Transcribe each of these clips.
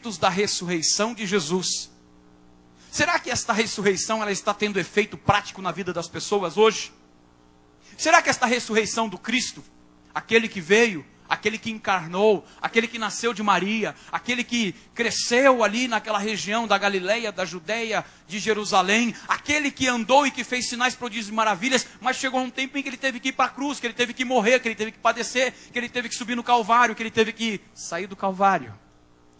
efeitos da ressurreição de Jesus. Será que esta ressurreição ela está tendo efeito prático na vida das pessoas hoje? Será que esta ressurreição do Cristo, aquele que veio, aquele que encarnou, aquele que nasceu de Maria, aquele que cresceu ali naquela região da Galileia, da Judeia, de Jerusalém, aquele que andou e que fez sinais, prodígios e maravilhas, mas chegou um tempo em que ele teve que ir para a cruz, que ele teve que morrer, que ele teve que padecer, que ele teve que subir no Calvário, que ele teve que sair do Calvário.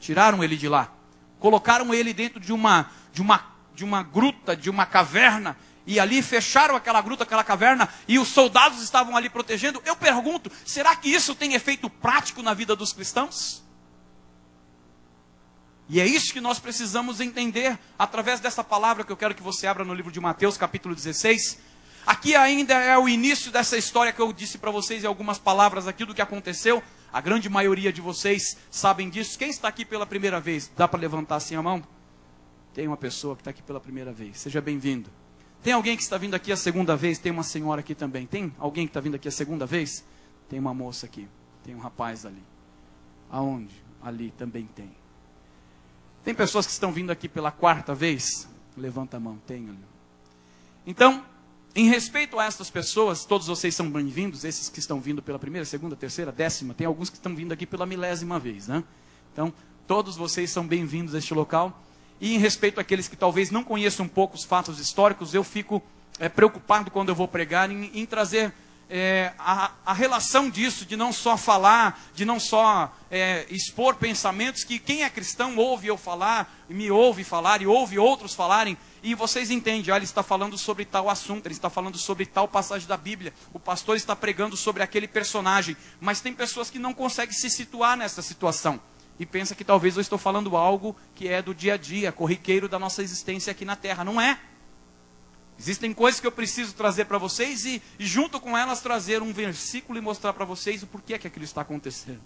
Tiraram ele de lá, colocaram ele dentro de uma gruta, de uma caverna, e ali fecharam aquela gruta, aquela caverna, e os soldados estavam ali protegendo. Eu pergunto, será que isso tem efeito prático na vida dos cristãos? E é isso que nós precisamos entender, através dessa palavra que eu quero que você abra no livro de Mateus, capítulo 16. Aqui ainda é o início dessa história que eu disse para vocês, em algumas palavras aqui do que aconteceu. A grande maioria de vocês sabem disso. Quem está aqui pela primeira vez? Dá para levantar assim a mão? Tem uma pessoa que está aqui pela primeira vez. Seja bem-vindo. Tem alguém que está vindo aqui a segunda vez? Tem uma senhora aqui também. Tem alguém que está vindo aqui a segunda vez? Tem uma moça aqui. Tem um rapaz ali. Aonde? Ali também tem. Tem pessoas que estão vindo aqui pela quarta vez? Levanta a mão. Tem ali. Então, em respeito a estas pessoas, todos vocês são bem-vindos. Esses que estão vindo pela primeira, segunda, terceira, décima. Tem alguns que estão vindo aqui pela milésima vez, né? Então, todos vocês são bem-vindos a este local. E em respeito àqueles que talvez não conheçam um pouco os fatos históricos, eu fico preocupado quando eu vou pregar em trazer a relação disso, de não só falar, de não só expor pensamentos que quem é cristão ouve eu falar, me ouve falar e ouve outros falarem, e vocês entendem, ele está falando sobre tal assunto, ele está falando sobre tal passagem da Bíblia, o pastor está pregando sobre aquele personagem, mas tem pessoas que não conseguem se situar nessa situação. E pensa que talvez eu estou falando algo que é do dia a dia, corriqueiro da nossa existência aqui na terra. Não é. Existem coisas que eu preciso trazer para vocês e junto com elas trazer um versículo e mostrar para vocês o porquê que aquilo está acontecendo.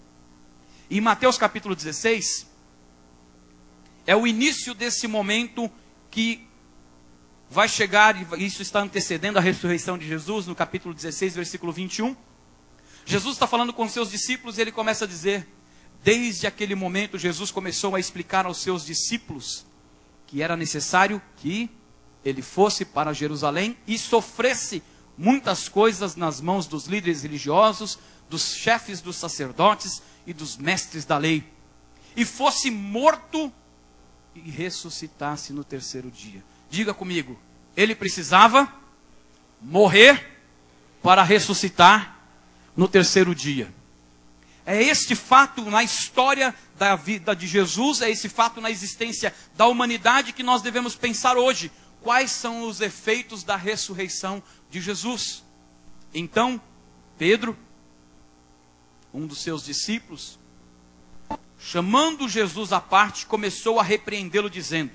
E Mateus capítulo 16 é o início desse momento que vai chegar, e isso está antecedendo a ressurreição de Jesus, no capítulo 16, versículo 21. Jesus está falando com seus discípulos e ele começa a dizer... Desde aquele momento, Jesus começou a explicar aos seus discípulos que era necessário que ele fosse para Jerusalém e sofresse muitas coisas nas mãos dos líderes religiosos, dos chefes dos sacerdotes e dos mestres da lei. E fosse morto e ressuscitasse no terceiro dia. Diga comigo, ele precisava morrer para ressuscitar no terceiro dia. É este fato na história da vida de Jesus, é esse fato na existência da humanidade que nós devemos pensar hoje. Quais são os efeitos da ressurreição de Jesus? Então, Pedro, um dos seus discípulos, chamando Jesus à parte, começou a repreendê-lo dizendo: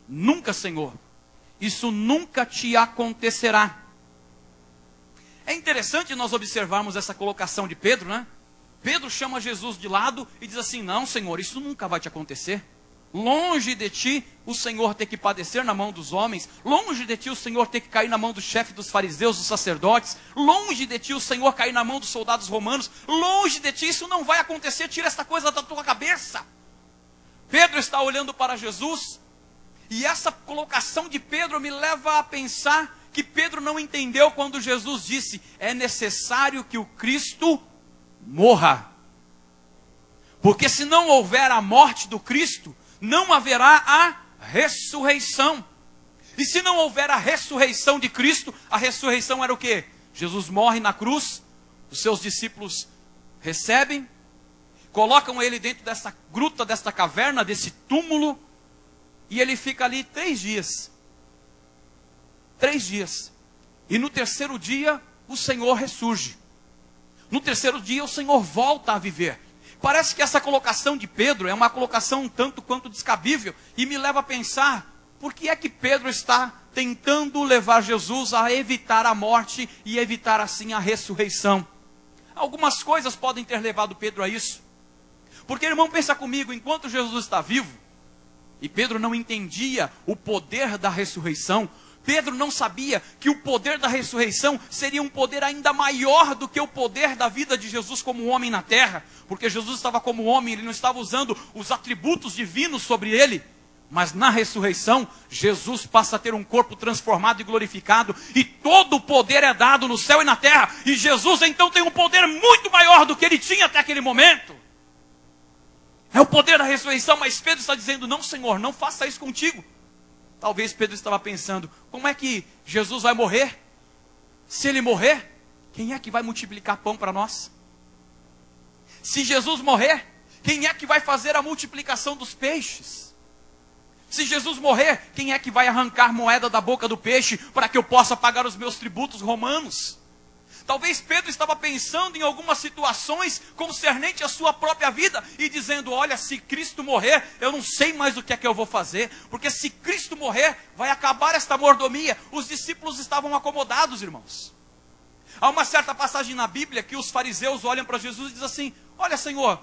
nunca, Senhor, isso nunca te acontecerá. É interessante nós observarmos essa colocação de Pedro, né? Pedro chama Jesus de lado e diz assim: não, Senhor, isso nunca vai te acontecer. Longe de ti o Senhor ter que padecer na mão dos homens. Longe de ti o Senhor ter que cair na mão do chefe dos fariseus, dos sacerdotes. Longe de ti o Senhor cair na mão dos soldados romanos. Longe de ti, isso não vai acontecer. Tira essa coisa da tua cabeça. Pedro está olhando para Jesus. E essa colocação de Pedro me leva a pensar que Pedro não entendeu quando Jesus disse: é necessário que o Cristo morra. Porque se não houver a morte do Cristo, não haverá a ressurreição. E se não houver a ressurreição de Cristo, a ressurreição era o quê? Jesus morre na cruz, os seus discípulos recebem, colocam ele dentro dessa gruta, desta caverna, desse túmulo, e ele fica ali 3 dias. 3 dias. E no terceiro dia, o Senhor ressurge. No terceiro dia, o Senhor volta a viver. Parece que essa colocação de Pedro é uma colocação um tanto quanto descabível. E me leva a pensar, por que é que Pedro está tentando levar Jesus a evitar a morte e evitar assim a ressurreição? Algumas coisas podem ter levado Pedro a isso. Porque, irmão, pensa comigo, enquanto Jesus está vivo, e Pedro não entendia o poder da ressurreição, Pedro não sabia que o poder da ressurreição seria um poder ainda maior do que o poder da vida de Jesus como homem na terra, porque Jesus estava como homem, ele não estava usando os atributos divinos sobre ele, mas na ressurreição, Jesus passa a ter um corpo transformado e glorificado, e todo o poder é dado no céu e na terra, e Jesus então tem um poder muito maior do que ele tinha até aquele momento. É o poder da ressurreição, mas Pedro está dizendo, não, Senhor, não faça isso contigo. Talvez Pedro estava pensando, como é que Jesus vai morrer? Se ele morrer, quem é que vai multiplicar pão para nós? Se Jesus morrer, quem é que vai fazer a multiplicação dos peixes? Se Jesus morrer, quem é que vai arrancar moeda da boca do peixe para que eu possa pagar os meus tributos romanos? Talvez Pedro estava pensando em algumas situações concernente à sua própria vida e dizendo, olha, se Cristo morrer, eu não sei mais o que é que eu vou fazer, porque se Cristo morrer, vai acabar esta mordomia. Os discípulos estavam acomodados, irmãos. Há uma certa passagem na Bíblia que os fariseus olham para Jesus e dizem assim, olha, Senhor,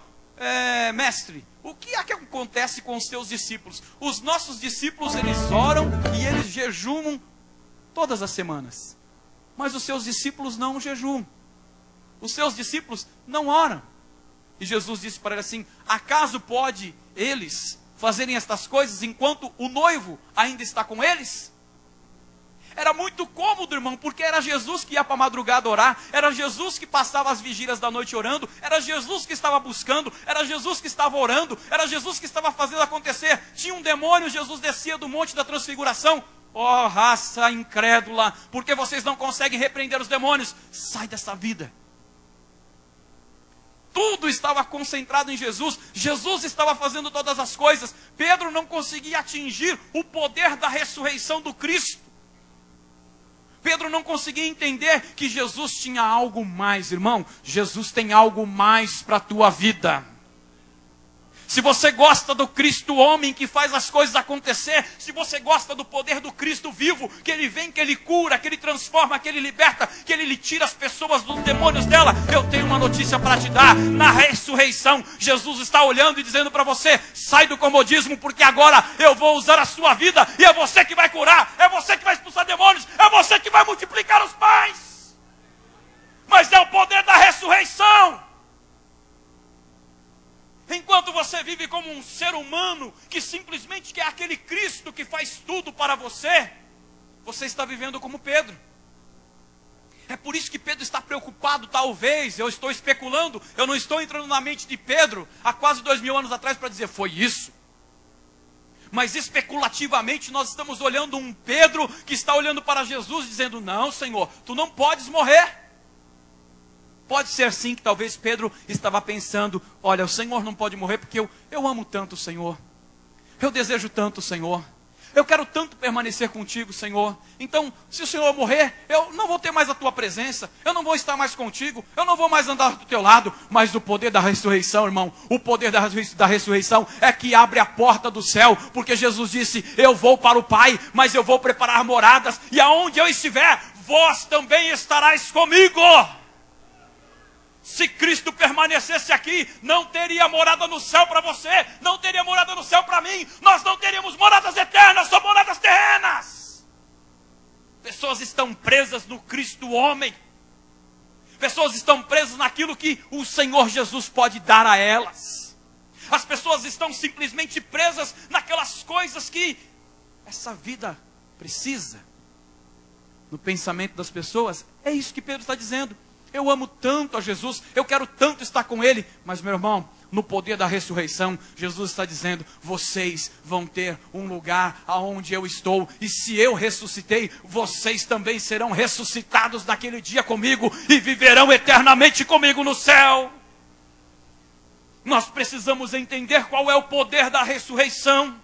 mestre, o que é que acontece com os teus discípulos? Os nossos discípulos, eles oram e eles jejumam todas as semanas. Mas os seus discípulos não jejuam. Os seus discípulos não oram. E Jesus disse para ele assim, acaso pode eles fazerem estas coisas enquanto o noivo ainda está com eles? Era muito cômodo, irmão, porque era Jesus que ia para a madrugada orar, era Jesus que passava as vigílias da noite orando, era Jesus que estava buscando, era Jesus que estava orando, era Jesus que estava fazendo acontecer. Tinha um demônio, Jesus descia do monte da transfiguração. Ó, raça incrédula, porque vocês não conseguem repreender os demônios? Sai dessa vida. Tudo estava concentrado em Jesus. Jesus estava fazendo todas as coisas. Pedro não conseguia atingir o poder da ressurreição do Cristo. Pedro não conseguia entender que Jesus tinha algo mais, irmão. Jesus tem algo mais para a tua vida. Se você gosta do Cristo homem que faz as coisas acontecer, se você gosta do poder do Cristo vivo, que ele vem, que ele cura, que ele transforma, que ele liberta, que ele lhe tira as pessoas dos demônios dela, eu tenho uma notícia para te dar. Na ressurreição, Jesus está olhando e dizendo para você, sai do comodismo, porque agora eu vou usar a sua vida, e é você que vai curar, é você que vai expulsar demônios, é você que vai multiplicar os pães. Mas é o poder da ressurreição. Enquanto você vive como um ser humano que simplesmente quer aquele Cristo que faz tudo para você, você está vivendo como Pedro. É por isso que Pedro está preocupado, talvez, eu estou especulando, eu não estou entrando na mente de Pedro há quase 2000 anos atrás para dizer, foi isso. Mas especulativamente nós estamos olhando um Pedro que está olhando para Jesus dizendo, não, Senhor, tu não podes morrer. Pode ser sim que talvez Pedro estava pensando, olha, o Senhor não pode morrer porque eu amo tanto o Senhor. Eu desejo tanto o Senhor. Eu quero tanto permanecer contigo, Senhor. Então, se o Senhor morrer, eu não vou ter mais a tua presença. Eu não vou estar mais contigo. Eu não vou mais andar do teu lado. Mas o poder da ressurreição, irmão, o poder da ressurreição é que abre a porta do céu. Porque Jesus disse, eu vou para o Pai, mas eu vou preparar moradas. E aonde eu estiver, vós também estarás comigo. Se Cristo permanecesse aqui, não teria morada no céu para você, não teria morada no céu para mim, nós não teríamos moradas eternas, só moradas terrenas. Pessoas estão presas no Cristo homem, pessoas estão presas naquilo que o Senhor Jesus pode dar a elas. As pessoas estão simplesmente presas naquelas coisas que essa vida precisa. No pensamento das pessoas, é isso que Pedro está dizendo. Eu amo tanto a Jesus, eu quero tanto estar com Ele, mas meu irmão, no poder da ressurreição, Jesus está dizendo, vocês vão ter um lugar aonde eu estou, e se eu ressuscitei, vocês também serão ressuscitados naquele dia comigo, e viverão eternamente comigo no céu. Nós precisamos entender qual é o poder da ressurreição.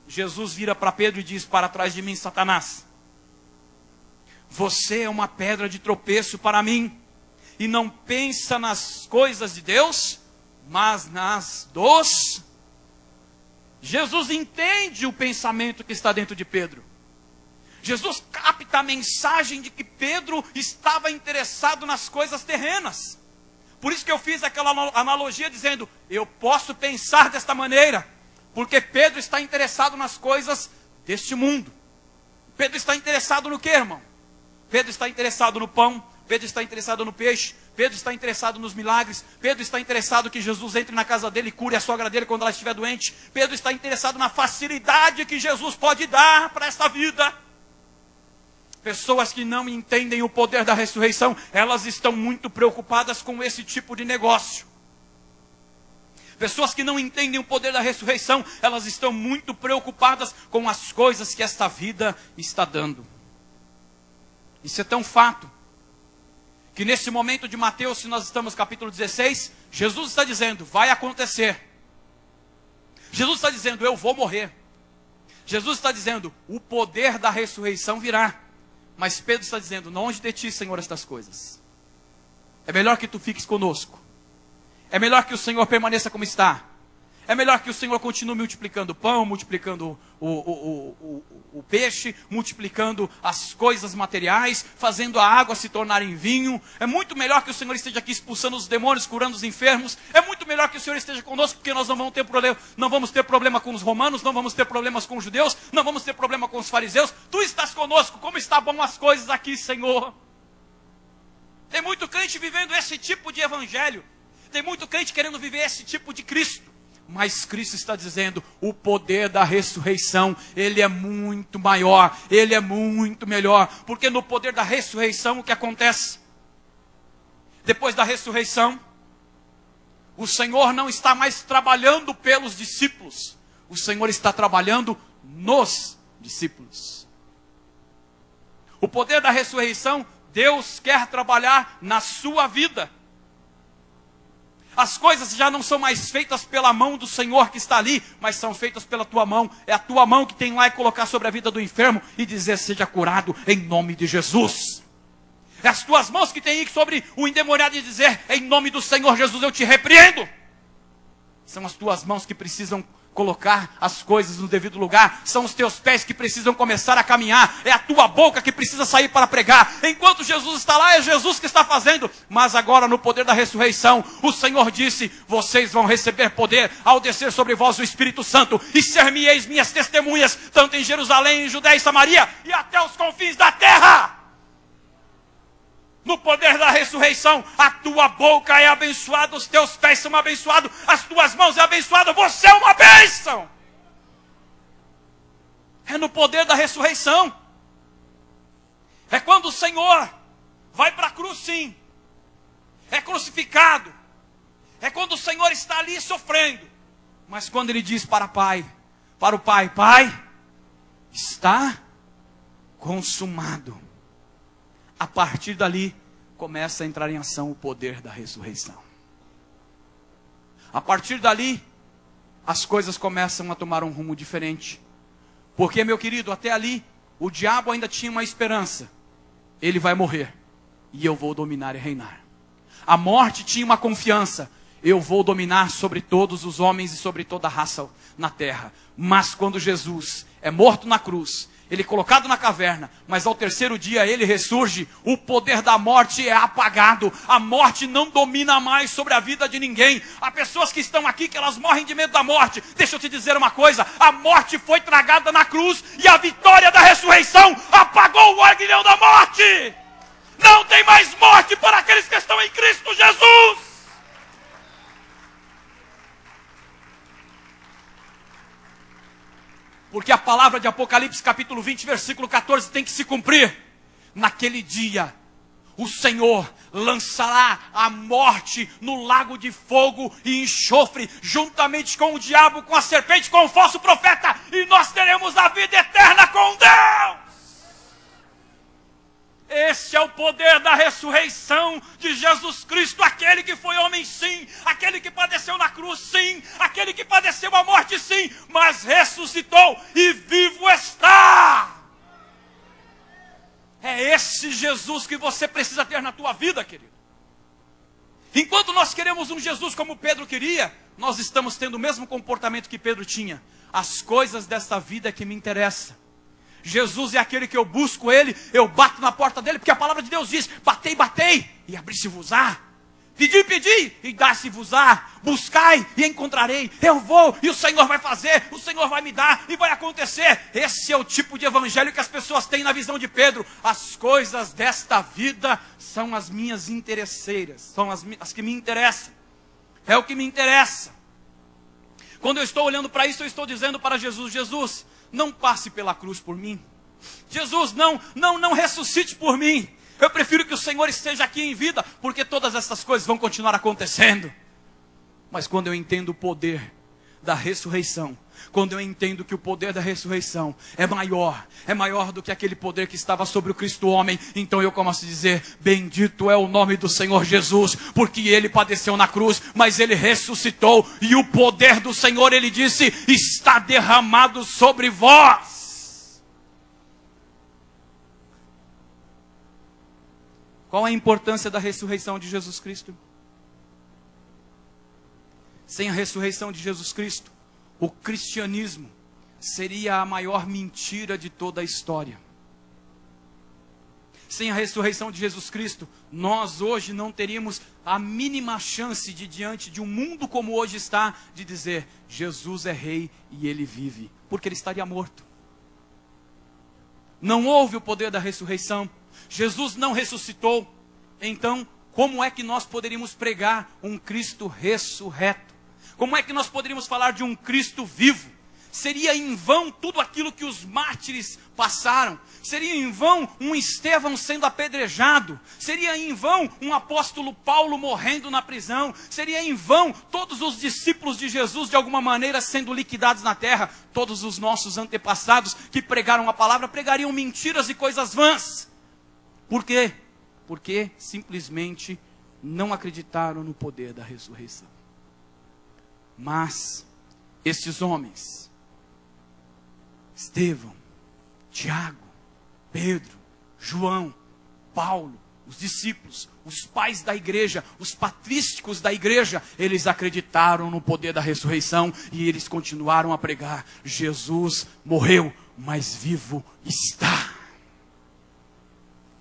Jesus vira para Pedro e diz, para trás de mim, Satanás, você é uma pedra de tropeço para mim, e não pensa nas coisas de Deus, mas nas dos... Jesus entende o pensamento que está dentro de Pedro. Jesus capta a mensagem de que Pedro estava interessado nas coisas terrenas. Por isso que eu fiz aquela analogia dizendo, eu posso pensar desta maneira, porque Pedro está interessado nas coisas deste mundo. Pedro está interessado no quê, irmão? Pedro está interessado no pão, Pedro está interessado no peixe, Pedro está interessado nos milagres, Pedro está interessado que Jesus entre na casa dele e cure a sogra dele quando ela estiver doente, Pedro está interessado na facilidade que Jesus pode dar para esta vida. Pessoas que não entendem o poder da ressurreição, elas estão muito preocupadas com esse tipo de negócio. Pessoas que não entendem o poder da ressurreição, elas estão muito preocupadas com as coisas que esta vida está dando. Isso é tão fato, que nesse momento de Mateus, se nós estamos no capítulo 16, Jesus está dizendo, vai acontecer. Jesus está dizendo, eu vou morrer. Jesus está dizendo, o poder da ressurreição virá. Mas Pedro está dizendo, longe de ti, Senhor, estas coisas. É melhor que tu fiques conosco. É melhor que o Senhor permaneça como está. É melhor que o Senhor continue multiplicando o pão, multiplicando o peixe, multiplicando as coisas materiais, fazendo a água se tornar em vinho. É muito melhor que o Senhor esteja aqui expulsando os demônios, curando os enfermos. É muito melhor que o Senhor esteja conosco, porque nós não vamos ter problema com os romanos, não vamos ter problemas com os judeus, não vamos ter problema com os fariseus. Tu estás conosco, como está bom as coisas aqui, Senhor. Tem muito crente vivendo esse tipo de evangelho. Tem muito crente querendo viver esse tipo de Cristo. Mas Cristo está dizendo, o poder da ressurreição, ele é muito maior, ele é muito melhor. Porque no poder da ressurreição, o que acontece? Depois da ressurreição, o Senhor não está mais trabalhando pelos discípulos. O Senhor está trabalhando nos discípulos. O poder da ressurreição, Deus quer trabalhar na sua vida. As coisas já não são mais feitas pela mão do Senhor que está ali, mas são feitas pela tua mão. É a tua mão que tem lá e colocar sobre a vida do enfermo e dizer, seja curado em nome de Jesus. É as tuas mãos que tem sobre o endemoniado e dizer, em nome do Senhor Jesus eu te repreendo. São as tuas mãos que precisam colocar as coisas no devido lugar. São os teus pés que precisam começar a caminhar. É a tua boca que precisa sair para pregar. Enquanto Jesus está lá, é Jesus que está fazendo. Mas agora, no poder da ressurreição, o Senhor disse, vocês vão receber poder ao descer sobre vós o Espírito Santo, e ser-me-eis minhas testemunhas, tanto em Jerusalém, em Judéia e Samaria, e até os confins da terra. No poder da ressurreição, a tua boca é abençoada, os teus pés são abençoados, as tuas mãos é abençoada, você é uma bênção. É no poder da ressurreição. É quando o Senhor vai para a cruz, sim. É crucificado. É quando o Senhor está ali sofrendo. Mas quando Ele diz para o Pai, Pai, está consumado. A partir dali, começa a entrar em ação o poder da ressurreição. A partir dali, as coisas começam a tomar um rumo diferente. Porque, meu querido, até ali, o diabo ainda tinha uma esperança. Ele vai morrer, e eu vou dominar e reinar. A morte tinha uma confiança. Eu vou dominar sobre todos os homens e sobre toda a raça na terra. Mas quando Jesus é morto na cruz, Ele é colocado na caverna, mas ao terceiro dia Ele ressurge, o poder da morte é apagado. A morte não domina mais sobre a vida de ninguém. Há pessoas que estão aqui que elas morrem de medo da morte. Deixa eu te dizer uma coisa, a morte foi tragada na cruz e a vitória da ressurreição apagou o aguilhão da morte. Não tem mais morte para aqueles que estão em Cristo Jesus. Porque a palavra de Apocalipse capítulo 20, versículo 14 tem que se cumprir. Naquele dia, o Senhor lançará a morte no lago de fogo e enxofre, juntamente com o diabo, com a serpente, com o falso profeta. E nós teremos a vida eterna com Deus. Esse é o poder da ressurreição de Jesus Cristo, aquele que foi homem sim, aquele que padeceu na cruz sim, aquele que padeceu a morte sim, mas ressuscitou e vivo está. É esse Jesus que você precisa ter na tua vida, querido. Enquanto nós queremos um Jesus como Pedro queria, nós estamos tendo o mesmo comportamento que Pedro tinha. As coisas desta vida é que me interessam. Jesus é aquele que eu busco Ele, eu bato na porta dEle, porque a palavra de Deus diz, batei, batei, e abri-se-vos-á. Pedi, pedi, e dá-se-vos-á. Buscai e encontrarei. Eu vou e o Senhor vai fazer, o Senhor vai me dar e vai acontecer. Esse é o tipo de evangelho que as pessoas têm na visão de Pedro. As coisas desta vida são as minhas interesseiras, são as que me interessam. É o que me interessa. Quando eu estou olhando para isso, eu estou dizendo para Jesus: Jesus, não passe pela cruz por mim. Jesus, não ressuscite por mim. Eu prefiro que o Senhor esteja aqui em vida, porque todas essas coisas vão continuar acontecendo. Mas quando eu entendo o poder da ressurreição, quando eu entendo que o poder da ressurreição é maior do que aquele poder que estava sobre o Cristo homem, então eu começo a dizer: bendito é o nome do Senhor Jesus, porque Ele padeceu na cruz, mas Ele ressuscitou, e o poder do Senhor, Ele disse, está derramado sobre vós. Qual a importância da ressurreição de Jesus Cristo? Sem a ressurreição de Jesus Cristo, o cristianismo seria a maior mentira de toda a história. Sem a ressurreição de Jesus Cristo, nós hoje não teríamos a mínima chance de, diante de um mundo como hoje está, de dizer: Jesus é rei e Ele vive, porque Ele estaria morto. Não houve o poder da ressurreição. Jesus não ressuscitou. Então, como é que nós poderíamos pregar um Cristo ressurreto? Como é que nós poderíamos falar de um Cristo vivo? Seria em vão tudo aquilo que os mártires passaram. Seria em vão um Estevão sendo apedrejado. Seria em vão um apóstolo Paulo morrendo na prisão. Seria em vão todos os discípulos de Jesus de alguma maneira sendo liquidados na terra. Todos os nossos antepassados que pregaram a palavra pregariam mentiras e coisas vãs. Por quê? Porque simplesmente não acreditaram no poder da ressurreição. Mas estes homens, Estevão, Tiago, Pedro, João, Paulo, os discípulos, os pais da igreja, os patrísticos da igreja, eles acreditaram no poder da ressurreição e eles continuaram a pregar: Jesus morreu, mas vivo está.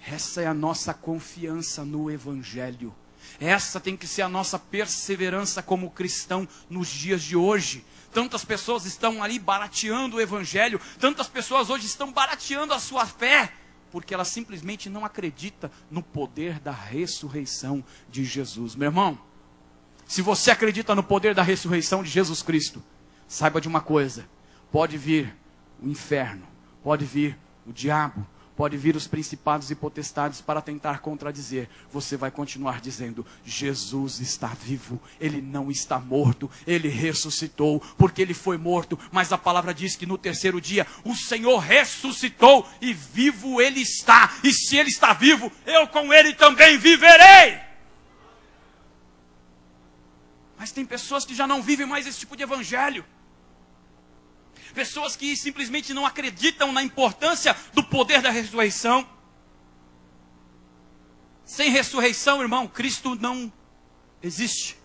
Essa é a nossa confiança no Evangelho. Essa tem que ser a nossa perseverança como cristão nos dias de hoje. Tantas pessoas estão ali barateando o Evangelho. Tantas pessoas hoje estão barateando a sua fé, porque ela simplesmente não acredita no poder da ressurreição de Jesus. Meu irmão, se você acredita no poder da ressurreição de Jesus Cristo, saiba de uma coisa: pode vir o inferno, pode vir o diabo, pode vir os principados e potestades para tentar contradizer. Você vai continuar dizendo: Jesus está vivo, Ele não está morto, Ele ressuscitou, porque Ele foi morto, mas a palavra diz que no terceiro dia o Senhor ressuscitou e vivo Ele está. E se Ele está vivo, eu com Ele também viverei. Mas tem pessoas que já não vivem mais esse tipo de evangelho. Pessoas que simplesmente não acreditam na importância do poder da ressurreição. Sem ressurreição, irmão, Cristo não existe.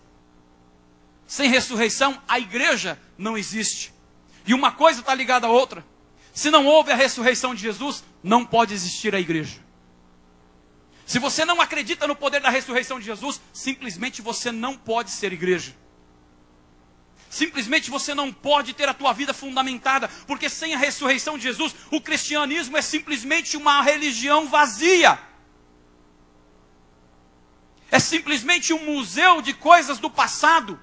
Sem ressurreição, a igreja não existe. E uma coisa está ligada à outra. Se não houve a ressurreição de Jesus, não pode existir a igreja. Se você não acredita no poder da ressurreição de Jesus, simplesmente você não pode ser igreja. Simplesmente você não pode ter a tua vida fundamentada, porque sem a ressurreição de Jesus, o cristianismo é simplesmente uma religião vazia. É simplesmente um museu de coisas do passado.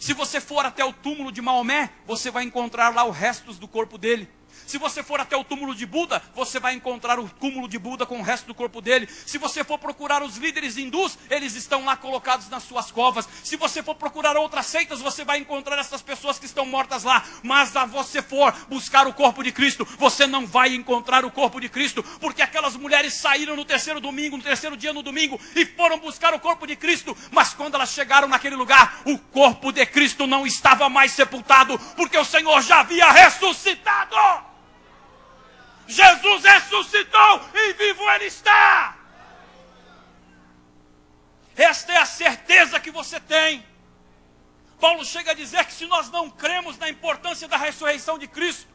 Se você for até o túmulo de Maomé, você vai encontrar lá os restos do corpo dele. Se você for até o túmulo de Buda, você vai encontrar o túmulo de Buda com o resto do corpo dele. Se você for procurar os líderes hindus, eles estão lá colocados nas suas covas. Se você for procurar outras seitas, você vai encontrar essas pessoas que estão mortas lá. Mas se você for buscar o corpo de Cristo, você não vai encontrar o corpo de Cristo, porque aquelas mulheres saíram no terceiro dia no domingo, e foram buscar o corpo de Cristo. Mas quando elas chegaram naquele lugar, o corpo de Cristo não estava mais sepultado, porque o Senhor já havia ressuscitado. Jesus ressuscitou e vivo Ele está. Esta é a certeza que você tem. Paulo chega a dizer que se nós não cremos na importância da ressurreição de Cristo,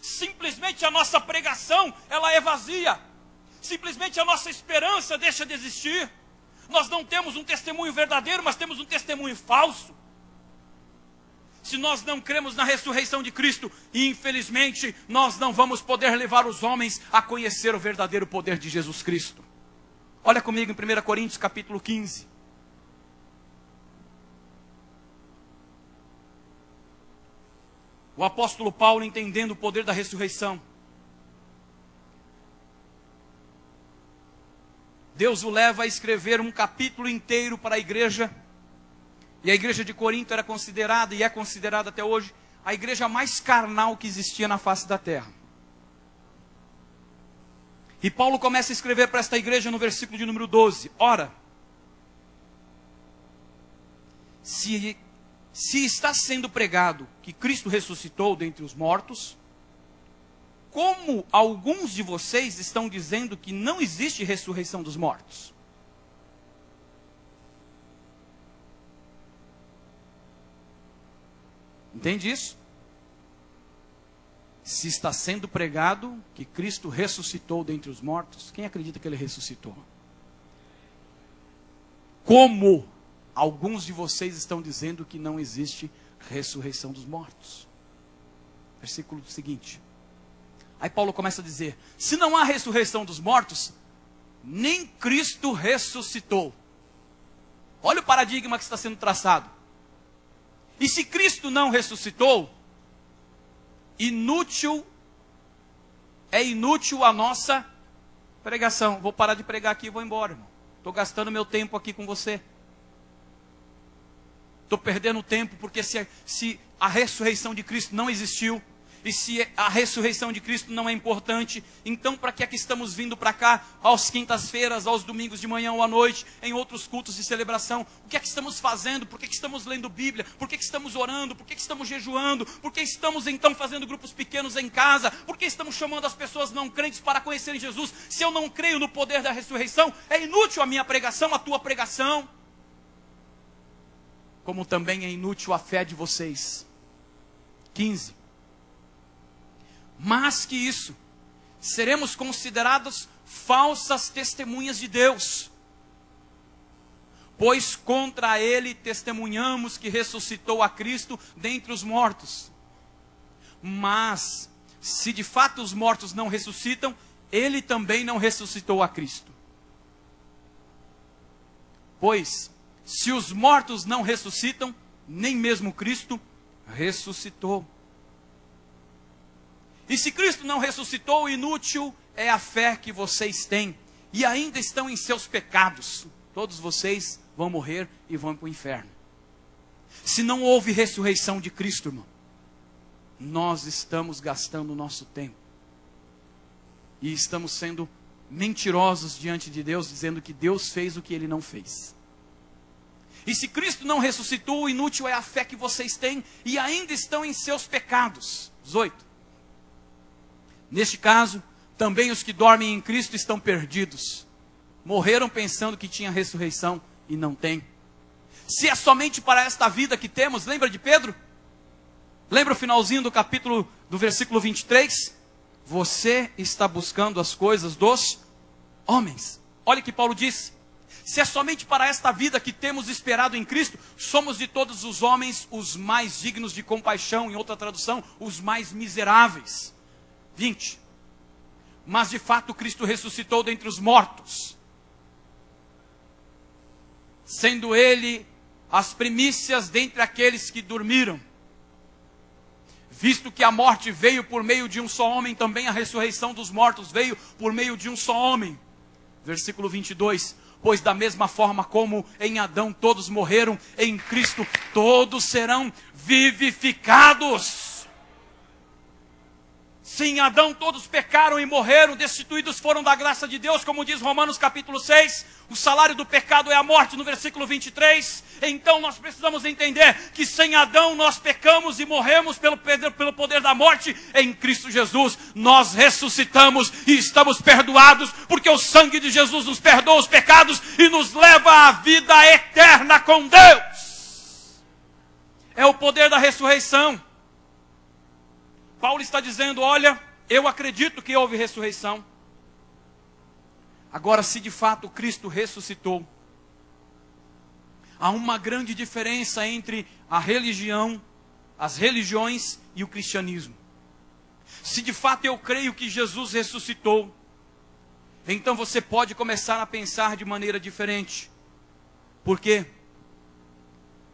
simplesmente a nossa pregação ela é vazia. Simplesmente a nossa esperança deixa de existir. Nós não temos um testemunho verdadeiro, mas temos um testemunho falso. Se nós não cremos na ressurreição de Cristo, infelizmente, nós não vamos poder levar os homens a conhecer o verdadeiro poder de Jesus Cristo. Olha comigo em 1 Coríntios capítulo 15. O apóstolo Paulo, entendendo o poder da ressurreição, Deus o leva a escrever um capítulo inteiro para a igreja. E a igreja de Corinto era considerada, e é considerada até hoje, a igreja mais carnal que existia na face da terra. E Paulo começa a escrever para esta igreja no versículo de número 12. Ora, se está sendo pregado que Cristo ressuscitou dentre os mortos, como alguns de vocês estão dizendo que não existe ressurreição dos mortos? Entende isso? Se está sendo pregado que Cristo ressuscitou dentre os mortos, quem acredita que Ele ressuscitou? Como alguns de vocês estão dizendo que não existe ressurreição dos mortos? Versículo seguinte. Aí Paulo começa a dizer, se não há ressurreição dos mortos, nem Cristo ressuscitou. Olha o paradigma que está sendo traçado. E se Cristo não ressuscitou, é inútil a nossa pregação. Vou parar de pregar aqui e vou embora, irmão. Estou gastando meu tempo aqui com você. Estou perdendo tempo, porque se a ressurreição de Cristo não existiu, e se a ressurreição de Cristo não é importante, então para que é que estamos vindo para cá, às quintas-feiras, aos domingos de manhã ou à noite, em outros cultos de celebração? O que é que estamos fazendo? Por que estamos lendo Bíblia? Por que estamos orando? Por que estamos jejuando? Por que estamos então fazendo grupos pequenos em casa? Por que estamos chamando as pessoas não crentes para conhecerem Jesus? Se eu não creio no poder da ressurreição, é inútil a minha pregação, a tua pregação. Como também é inútil a fé de vocês. 15. Mais que isso, seremos considerados falsas testemunhas de Deus, pois contra Ele testemunhamos que ressuscitou a Cristo dentre os mortos. Mas, se de fato os mortos não ressuscitam, Ele também não ressuscitou a Cristo. Pois, se os mortos não ressuscitam, nem mesmo Cristo ressuscitou. E se Cristo não ressuscitou, inútil é a fé que vocês têm, e ainda estão em seus pecados. Todos vocês vão morrer e vão para o inferno. Se não houve ressurreição de Cristo, irmão, nós estamos gastando o nosso tempo. E estamos sendo mentirosos diante de Deus, dizendo que Deus fez o que Ele não fez. E se Cristo não ressuscitou, inútil é a fé que vocês têm, e ainda estão em seus pecados. 18. Neste caso, também os que dormem em Cristo estão perdidos. Morreram pensando que tinha ressurreição e não tem. Se é somente para esta vida que temos, lembra de Pedro? Lembra o finalzinho do capítulo, do versículo 23? Você está buscando as coisas dos homens. Olha o que Paulo disse. Se é somente para esta vida que temos esperado em Cristo, somos de todos os homens os mais dignos de compaixão. Em outra tradução, os mais miseráveis. 20. Mas de fato Cristo ressuscitou dentre os mortos, sendo Ele as primícias dentre aqueles que dormiram. Visto que a morte veio por meio de um só homem, também a ressurreição dos mortos veio por meio de um só homem. Versículo 22. Pois da mesma forma como em Adão todos morreram, em Cristo todos serão vivificados. Se em Adão todos pecaram e morreram, destituídos foram da graça de Deus, como diz Romanos capítulo 6, o salário do pecado é a morte, no versículo 23. Então nós precisamos entender que sem Adão nós pecamos e morremos pelo poder da morte. Em Cristo Jesus nós ressuscitamos e estamos perdoados, porque o sangue de Jesus nos perdoa os pecados e nos leva à vida eterna com Deus. É o poder da ressurreição. Paulo está dizendo, olha, eu acredito que houve ressurreição. Agora, se de fato Cristo ressuscitou, há uma grande diferença entre a religião, as religiões e o cristianismo. Se de fato eu creio que Jesus ressuscitou, então você pode começar a pensar de maneira diferente. Por quê?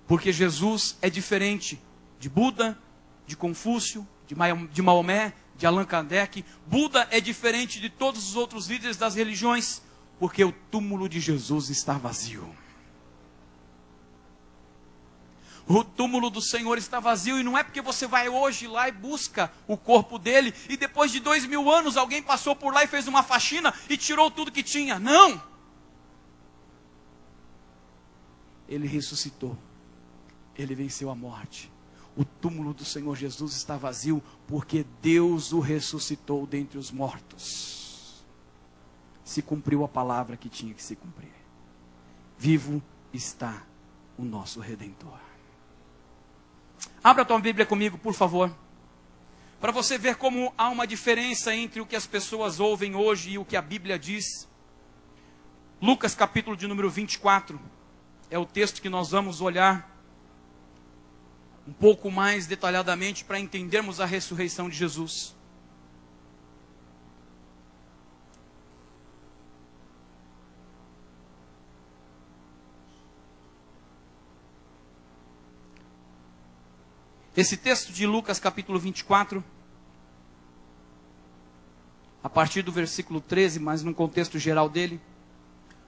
Porque Jesus é diferente de Buda, de Confúcio, de Maomé, de Allan Kardec. Buda é diferente de todos os outros líderes das religiões, porque o túmulo de Jesus está vazio. O túmulo do Senhor está vazio, e não é porque você vai hoje lá e busca o corpo dele, e depois de 2000 anos alguém passou por lá e fez uma faxina e tirou tudo que tinha. Não! Ele ressuscitou. Ele venceu a morte. O túmulo do Senhor Jesus está vazio, porque Deus o ressuscitou dentre os mortos. Se cumpriu a palavra que tinha que se cumprir. Vivo está o nosso Redentor. Abra a tua Bíblia comigo, por favor, para você ver como há uma diferença entre o que as pessoas ouvem hoje e o que a Bíblia diz. Lucas capítulo de número 24, é o texto que nós vamos olhar um pouco mais detalhadamente para entendermos a ressurreição de Jesus. Esse texto de Lucas capítulo 24, a partir do versículo 13, mas num contexto geral dele,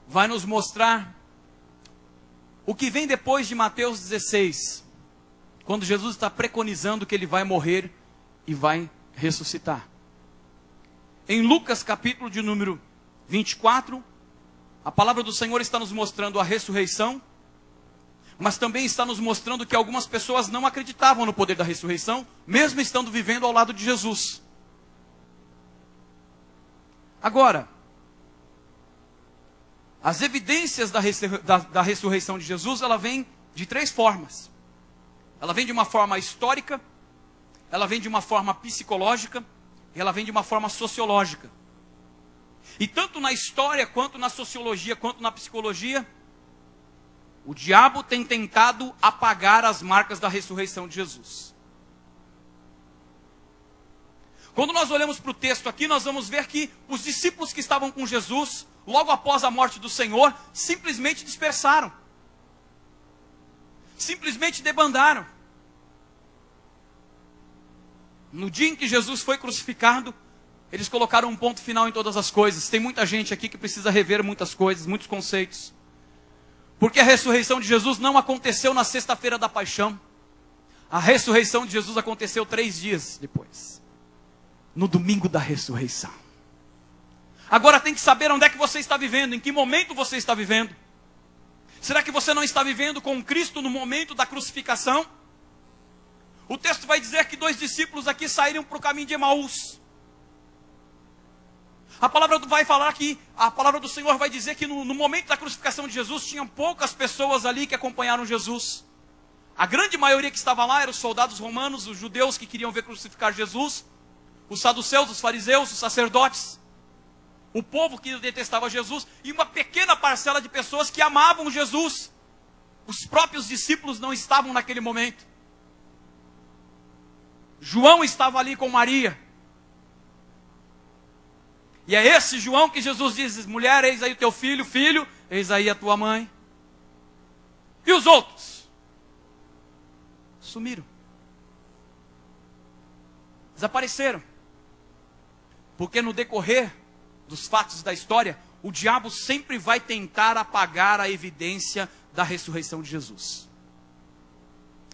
vai nos mostrar o que vem depois de Mateus 16, quando Jesus está preconizando que ele vai morrer e vai ressuscitar. Em Lucas capítulo de número 24, a palavra do Senhor está nos mostrando a ressurreição, mas também está nos mostrando que algumas pessoas não acreditavam no poder da ressurreição, mesmo estando vivendo ao lado de Jesus. Agora, as evidências da ressurreição de Jesus, ela vem de três formas. Ela vem de uma forma histórica, ela vem de uma forma psicológica, e ela vem de uma forma sociológica. E tanto na história, quanto na sociologia, quanto na psicologia, o diabo tem tentado apagar as marcas da ressurreição de Jesus. Quando nós olhamos para o texto aqui, nós vamos ver que os discípulos que estavam com Jesus, logo após a morte do Senhor, simplesmente dispersaram. Simplesmente debandaram. No dia em que Jesus foi crucificado, eles colocaram um ponto final em todas as coisas. Tem muita gente aqui que precisa rever muitas coisas, muitos conceitos. Porque a ressurreição de Jesus não aconteceu na sexta-feira da paixão. A ressurreição de Jesus aconteceu 3 dias depois. No domingo da ressurreição. Agora tem que saber onde é que você está vivendo, em que momento você está vivendo. Será que você não está vivendo com Cristo no momento da crucificação? O texto vai dizer que 2 discípulos aqui saíram para o caminho de Emaús. A palavra vai falar que, a palavra do Senhor vai dizer que no momento da crucificação de Jesus, tinham poucas pessoas ali que acompanharam Jesus. A grande maioria que estava lá eram os soldados romanos, os judeus que queriam ver crucificar Jesus, os saduceus, os fariseus, os sacerdotes, o povo que detestava Jesus, e uma pequena parcela de pessoas que amavam Jesus. Os próprios discípulos não estavam naquele momento. João estava ali com Maria. E é esse João que Jesus diz: mulher, eis aí o teu filho, filho, eis aí a tua mãe. E os outros? Sumiram. Desapareceram. Porque no decorrer dos fatos da história, o diabo sempre vai tentar apagar a evidência da ressurreição de Jesus.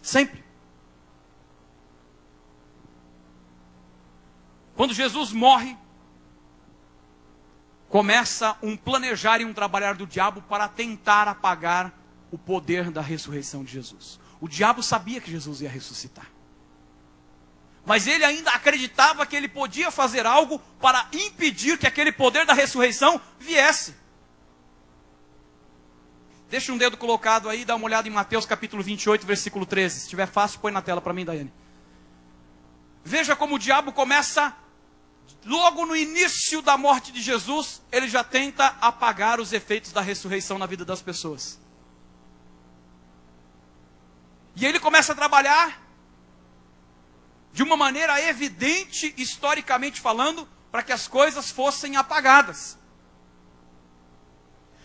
Sempre. Quando Jesus morre, começa um planejar e um trabalhar do diabo para tentar apagar o poder da ressurreição de Jesus. O diabo sabia que Jesus ia ressuscitar. Mas ele ainda acreditava que ele podia fazer algo para impedir que aquele poder da ressurreição viesse. Deixa um dedo colocado aí, dá uma olhada em Mateus capítulo 28, versículo 13. Se estiver fácil, põe na tela para mim, Daiane. Veja como o diabo começa, logo no início da morte de Jesus, ele já tenta apagar os efeitos da ressurreição na vida das pessoas. E ele começa a trabalhar de uma maneira evidente, historicamente falando, para que as coisas fossem apagadas.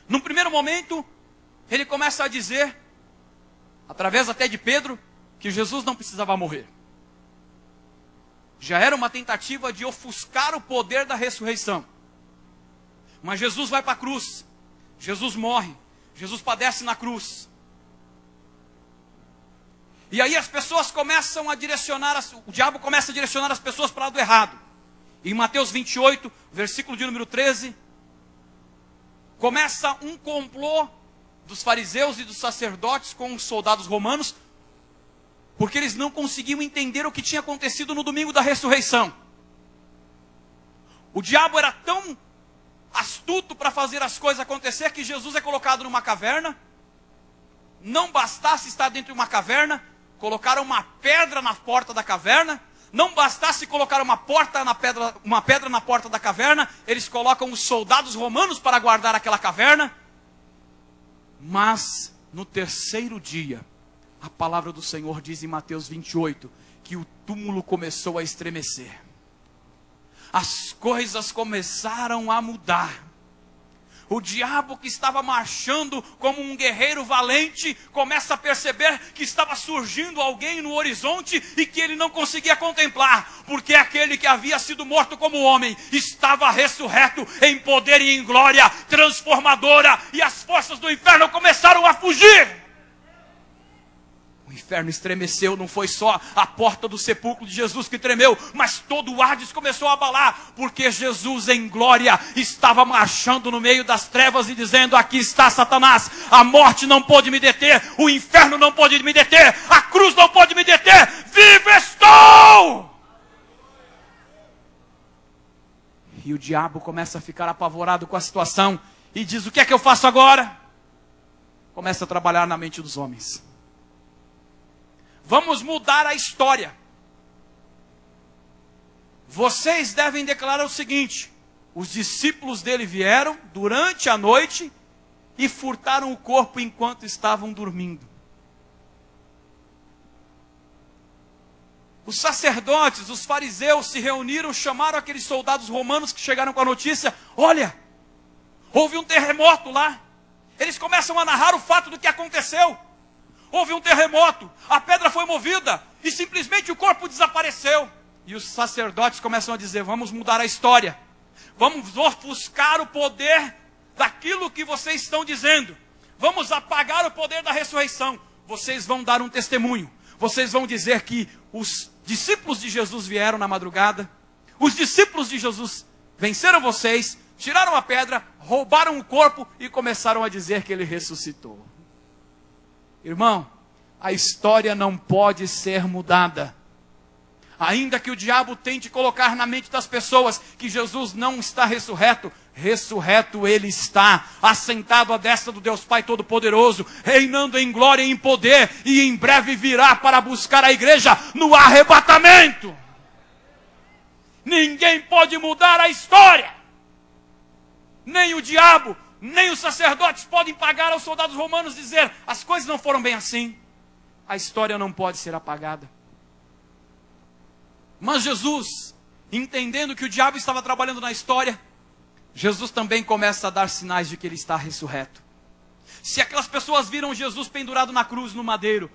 Num primeiro momento, ele começa a dizer, através até de Pedro, que Jesus não precisava morrer. Já era uma tentativa de ofuscar o poder da ressurreição. Mas Jesus vai para a cruz, Jesus morre, Jesus padece na cruz. E aí as pessoas começam a direcionar, o diabo começa a direcionar as pessoas para o lado errado. Em Mateus 28, versículo de número 13, começa um complô dos fariseus e dos sacerdotes com os soldados romanos, porque eles não conseguiam entender o que tinha acontecido no domingo da ressurreição. O diabo era tão astuto para fazer as coisas acontecer que Jesus é colocado numa caverna. Não bastasse estar dentro de uma caverna, colocaram uma pedra na porta da caverna. Não bastasse colocar uma pedra na porta da caverna, eles colocam os soldados romanos para guardar aquela caverna. Mas no terceiro dia, a palavra do Senhor diz em Mateus 28, que o túmulo começou a estremecer. As coisas começaram a mudar. O diabo, que estava marchando como um guerreiro valente, começa a perceber que estava surgindo alguém no horizonte e que ele não conseguia contemplar, porque aquele que havia sido morto como homem estava ressurreto em poder e em glória transformadora, e as forças do inferno começaram a fugir. O inferno estremeceu, não foi só a porta do sepulcro de Jesus que tremeu, mas todo o Hades começou a abalar, porque Jesus em glória estava marchando no meio das trevas e dizendo: aqui está Satanás, a morte não pôde me deter, o inferno não pôde me deter, a cruz não pôde me deter, vivo estou! E o diabo começa a ficar apavorado com a situação e diz: o que é que eu faço agora? Começa a trabalhar na mente dos homens. Vamos mudar a história. Vocês devem declarar o seguinte: os discípulos dele vieram durante a noite e furtaram o corpo enquanto estavam dormindo. Os sacerdotes, os fariseus se reuniram, chamaram aqueles soldados romanos que chegaram com a notícia: olha, houve um terremoto lá. Eles começam a narrar o fato do que aconteceu. Houve um terremoto, a pedra foi movida e simplesmente o corpo desapareceu. E os sacerdotes começam a dizer: vamos mudar a história, vamos ofuscar o poder daquilo que vocês estão dizendo, vamos apagar o poder da ressurreição. Vocês vão dar um testemunho, vocês vão dizer que os discípulos de Jesus vieram na madrugada, os discípulos de Jesus venceram vocês, tiraram a pedra, roubaram o corpo e começaram a dizer que ele ressuscitou. Irmão, a história não pode ser mudada. Ainda que o diabo tente colocar na mente das pessoas que Jesus não está ressurreto, ressurreto ele está, assentado à destra do Deus Pai Todo-Poderoso, reinando em glória e em poder, e em breve virá para buscar a igreja no arrebatamento. Ninguém pode mudar a história. Nem o diabo, nem os sacerdotes podem pagar aos soldados romanos dizer: as coisas não foram bem assim. A história não pode ser apagada. Mas Jesus, entendendo que o diabo estava trabalhando na história, Jesus também começa a dar sinais de que ele está ressurreto. Se aquelas pessoas viram Jesus pendurado na cruz, no madeiro,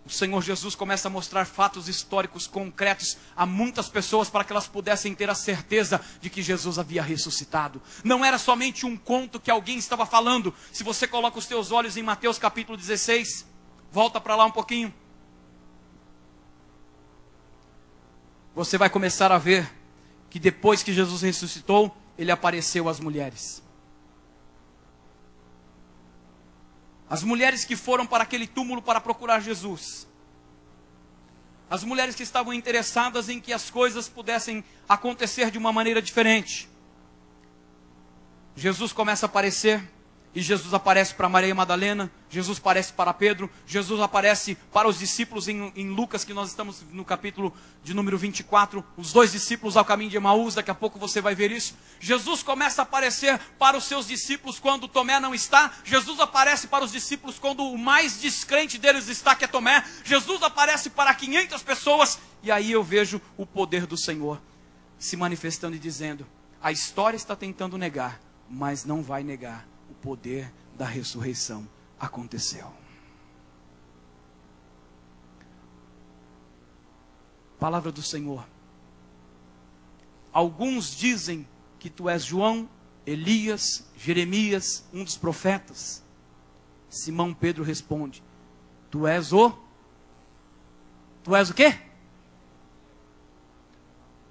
o Senhor Jesus começa a mostrar fatos históricos concretos a muitas pessoas para que elas pudessem ter a certeza de que Jesus havia ressuscitado. Não era somente um conto que alguém estava falando. Se você coloca os teus olhos em Mateus capítulo 16, volta para lá um pouquinho. Você vai começar a ver que depois que Jesus ressuscitou, ele apareceu às mulheres. As mulheres que foram para aquele túmulo para procurar Jesus. As mulheres que estavam interessadas em que as coisas pudessem acontecer de uma maneira diferente. Jesus começa a aparecer E Jesus aparece para Maria Madalena, Jesus aparece para Pedro, Jesus aparece para os discípulos em Lucas, que nós estamos no capítulo de número 24, os 2 discípulos ao caminho de Emaús, daqui a pouco você vai ver isso. Jesus começa a aparecer para os seus discípulos quando Tomé não está, Jesus aparece para os discípulos quando o mais descrente deles está, que é Tomé, Jesus aparece para 500 pessoas, e aí eu vejo o poder do Senhor se manifestando e dizendo, a história está tentando negar, mas não vai negar. O poder da ressurreição aconteceu. Palavra do Senhor. Alguns dizem que tu és João, Elias, Jeremias, um dos profetas. Simão Pedro responde, tu és o quê?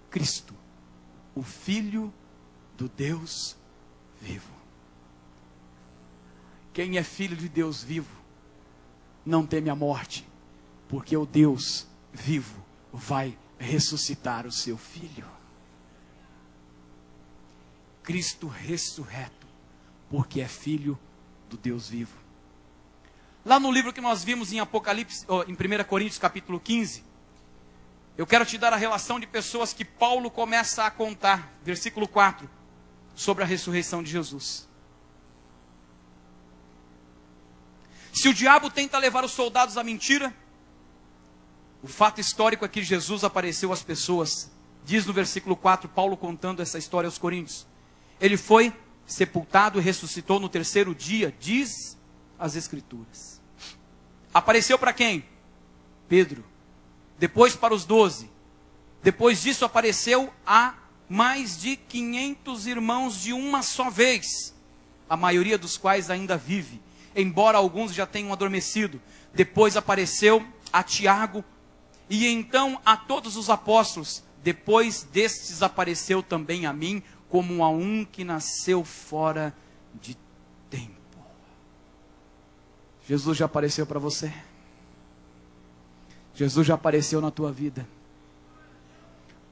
Cristo, o Filho do Deus vivo. Quem é filho de Deus vivo, não teme a morte, porque o Deus vivo vai ressuscitar o seu filho. Cristo ressurreto, porque é filho do Deus vivo. Lá no livro que nós vimos em Apocalipse, em 1 Coríntios capítulo 15, eu quero te dar a relação de pessoas que Paulo começa a contar, versículo 4, sobre a ressurreição de Jesus. Se o diabo tenta levar os soldados à mentira, o fato histórico é que Jesus apareceu às pessoas. Diz no versículo 4, Paulo contando essa história aos Coríntios. Ele foi sepultado e ressuscitou no 3º dia, diz as Escrituras. Apareceu para quem? Pedro. Depois para os 12. Depois disso apareceu a mais de 500 irmãos de uma só vez, a maioria dos quais ainda vive, embora alguns já tenham adormecido. Depois apareceu a Tiago, e então a todos os apóstolos. Depois destes apareceu também a mim, como a um que nasceu fora de tempo. Jesus já apareceu para você? Jesus já apareceu na tua vida?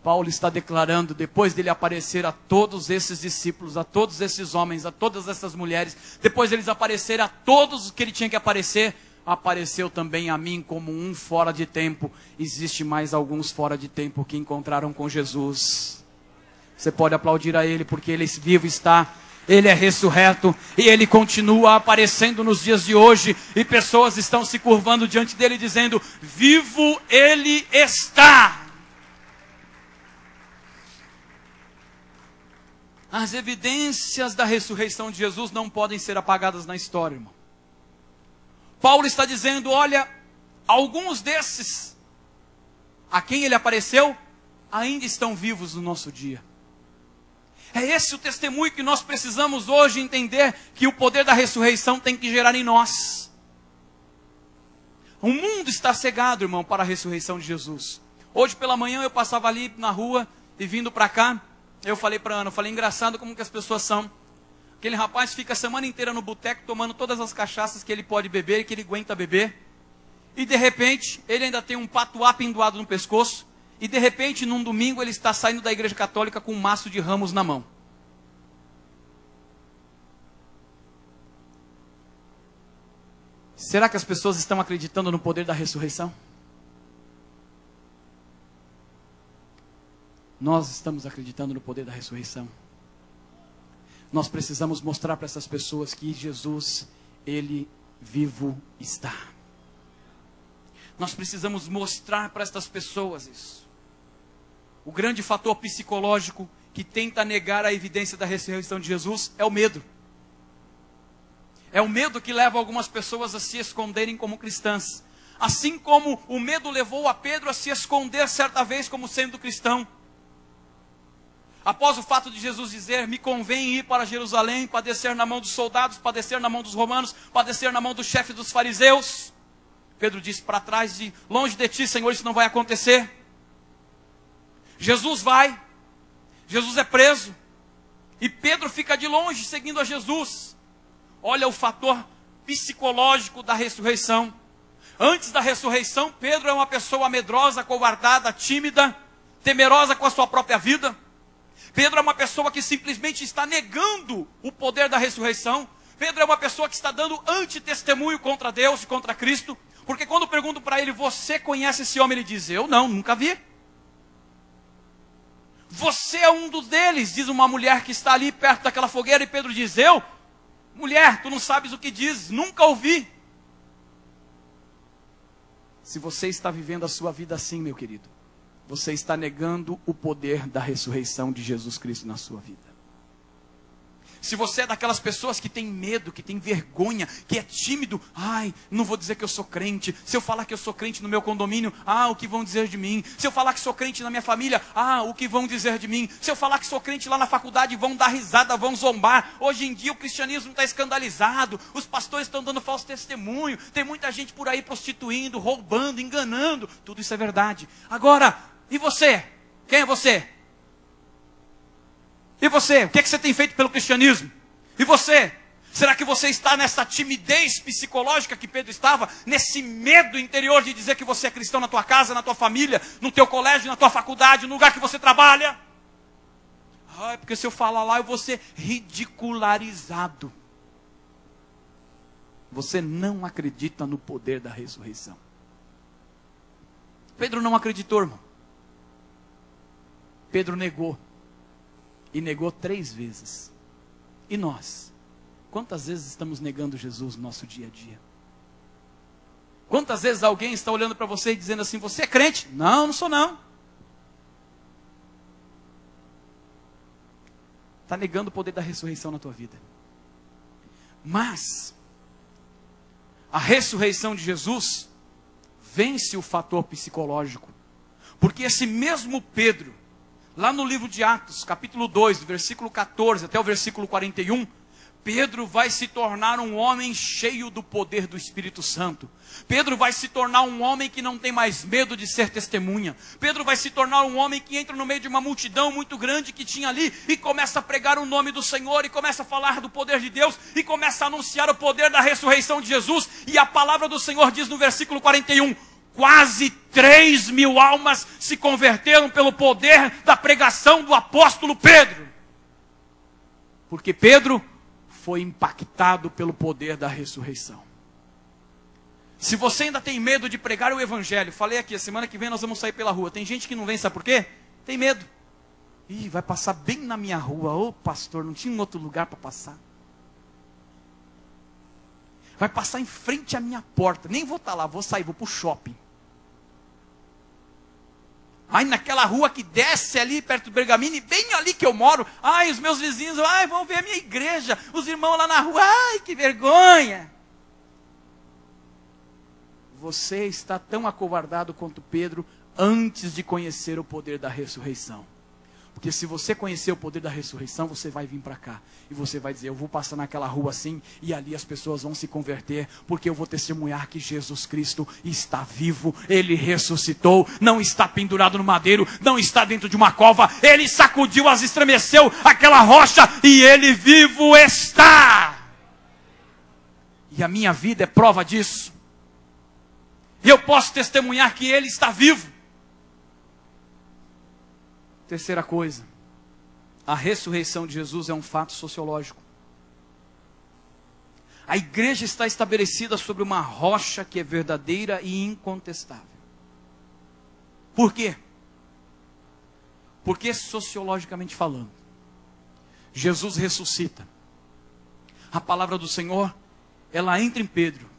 Paulo está declarando, depois dele aparecer a todos esses discípulos, a todos esses homens, a todas essas mulheres, depois deles aparecer a todos que ele tinha que aparecer, apareceu também a mim como um fora de tempo. Existe mais alguns fora de tempo que encontraram com Jesus. Você pode aplaudir a ele, porque ele vivo está, ele é ressurreto, e ele continua aparecendo nos dias de hoje, e pessoas estão se curvando diante dele dizendo, vivo ele está. As evidências da ressurreição de Jesus não podem ser apagadas na história, irmão. Paulo está dizendo, olha, alguns desses a quem ele apareceu, ainda estão vivos no nosso dia. É esse o testemunho que nós precisamos hoje entender, que o poder da ressurreição tem que gerar em nós. O mundo está cegado, irmão, para a ressurreição de Jesus. Hoje pela manhã eu passava ali na rua e vindo para cá, eu falei para Ana, engraçado como que as pessoas são. Aquele rapaz fica a semana inteira no boteco tomando todas as cachaças que ele pode beber e que ele aguenta beber. E de repente, ele ainda tem um patuá pendoado no pescoço. E de repente, num domingo, ele está saindo da igreja católica com um maço de ramos na mão. Será que as pessoas estão acreditando no poder da ressurreição? Nós estamos acreditando no poder da ressurreição. Nós precisamos mostrar para essas pessoas que Jesus, ele vivo está. Nós precisamos mostrar para estas pessoas isso. O grande fator psicológico que tenta negar a evidência da ressurreição de Jesus é o medo. É o medo que leva algumas pessoas a se esconderem como cristãs. Assim como o medo levou a Pedro a se esconder certa vez como sendo cristão. Após o fato de Jesus dizer, me convém ir para Jerusalém, padecer na mão dos soldados, padecer na mão dos romanos, padecer na mão do chefe dos fariseus. Pedro disse, para trás, longe de ti, Senhor, isso não vai acontecer. Jesus vai, Jesus é preso, e Pedro fica de longe, seguindo a Jesus. Olha o fator psicológico da ressurreição. Antes da ressurreição, Pedro é uma pessoa medrosa, covardada, tímida, temerosa com a sua própria vida. Pedro é uma pessoa que simplesmente está negando o poder da ressurreição. Pedro é uma pessoa que está dando antitestemunho contra Deus e contra Cristo, porque quando pergunto para ele, você conhece esse homem? Ele diz, eu não, nunca vi. Você é um dos deles, diz uma mulher que está ali perto daquela fogueira, e Pedro diz, eu? Mulher, tu não sabes o que diz, nunca ouvi. Se você está vivendo a sua vida assim, meu querido, você está negando o poder da ressurreição de Jesus Cristo na sua vida. Se você é daquelas pessoas que tem medo, que tem vergonha, que é tímido, ai, não vou dizer que eu sou crente. Se eu falar que eu sou crente no meu condomínio, o que vão dizer de mim? Se eu falar que sou crente na minha família, o que vão dizer de mim? Se eu falar que sou crente lá na faculdade, vão dar risada, vão zombar. Hoje em dia o cristianismo está escandalizado, os pastores estão dando falso testemunho, tem muita gente por aí prostituindo, roubando, enganando. Tudo isso é verdade. Agora, e você? Quem é você? E você? O que é que você tem feito pelo cristianismo? E você? Será que você está nessa timidez psicológica que Pedro estava? Nesse medo interior de dizer que você é cristão na tua casa, na tua família, no teu colégio, na tua faculdade, no lugar que você trabalha? Porque se eu falar lá eu vou ser ridicularizado. Você não acredita no poder da ressurreição. Pedro não acreditou, irmão. Pedro negou. E negou 3 vezes. E nós? Quantas vezes estamos negando Jesus no nosso dia a dia? Quantas vezes alguém está olhando para você e dizendo assim, você é crente? Não, não sou não. Está negando o poder da ressurreição na tua vida. Mas, a ressurreição de Jesus vence o fator psicológico. Porque esse mesmo Pedro, lá no livro de Atos, capítulo 2, do versículo 14 até o versículo 41, Pedro vai se tornar um homem cheio do poder do Espírito Santo. Pedro vai se tornar um homem que não tem mais medo de ser testemunha. Pedro vai se tornar um homem que entra no meio de uma multidão muito grande que tinha ali e começa a pregar o nome do Senhor, e começa a falar do poder de Deus, e começa a anunciar o poder da ressurreição de Jesus. E a palavra do Senhor diz no versículo 41, quase 3.000 almas se converteram pelo poder da pregação do apóstolo Pedro. Porque Pedro foi impactado pelo poder da ressurreição. Se você ainda tem medo de pregar o evangelho, falei aqui, a semana que vem nós vamos sair pela rua. Tem gente que não vem, sabe por quê? Tem medo. Vai passar bem na minha rua. Ô pastor, não tinha um outro lugar para passar. Vai passar em frente à minha porta. Nem vou estar lá, vou sair, vou para o shopping. Aí naquela rua que desce ali perto do Bergamini, bem ali que eu moro, os meus vizinhos, vão ver a minha igreja, os irmãos lá na rua, que vergonha. Você está tão acovardado quanto Pedro antes de conhecer o poder da ressurreição. Porque se você conhecer o poder da ressurreição, você vai vir para cá. E você vai dizer, eu vou passar naquela rua assim, e ali as pessoas vão se converter, porque eu vou testemunhar que Jesus Cristo está vivo, Ele ressuscitou, não está pendurado no madeiro, não está dentro de uma cova, Ele sacudiu, as estremeceu aquela rocha, e Ele vivo está. E a minha vida é prova disso. E eu posso testemunhar que Ele está vivo. Terceira coisa, a ressurreição de Jesus é um fato sociológico. A igreja está estabelecida sobre uma rocha que é verdadeira e incontestável. Por quê? Porque sociologicamente falando, Jesus ressuscita. A palavra do Senhor, ela entra em Pedro.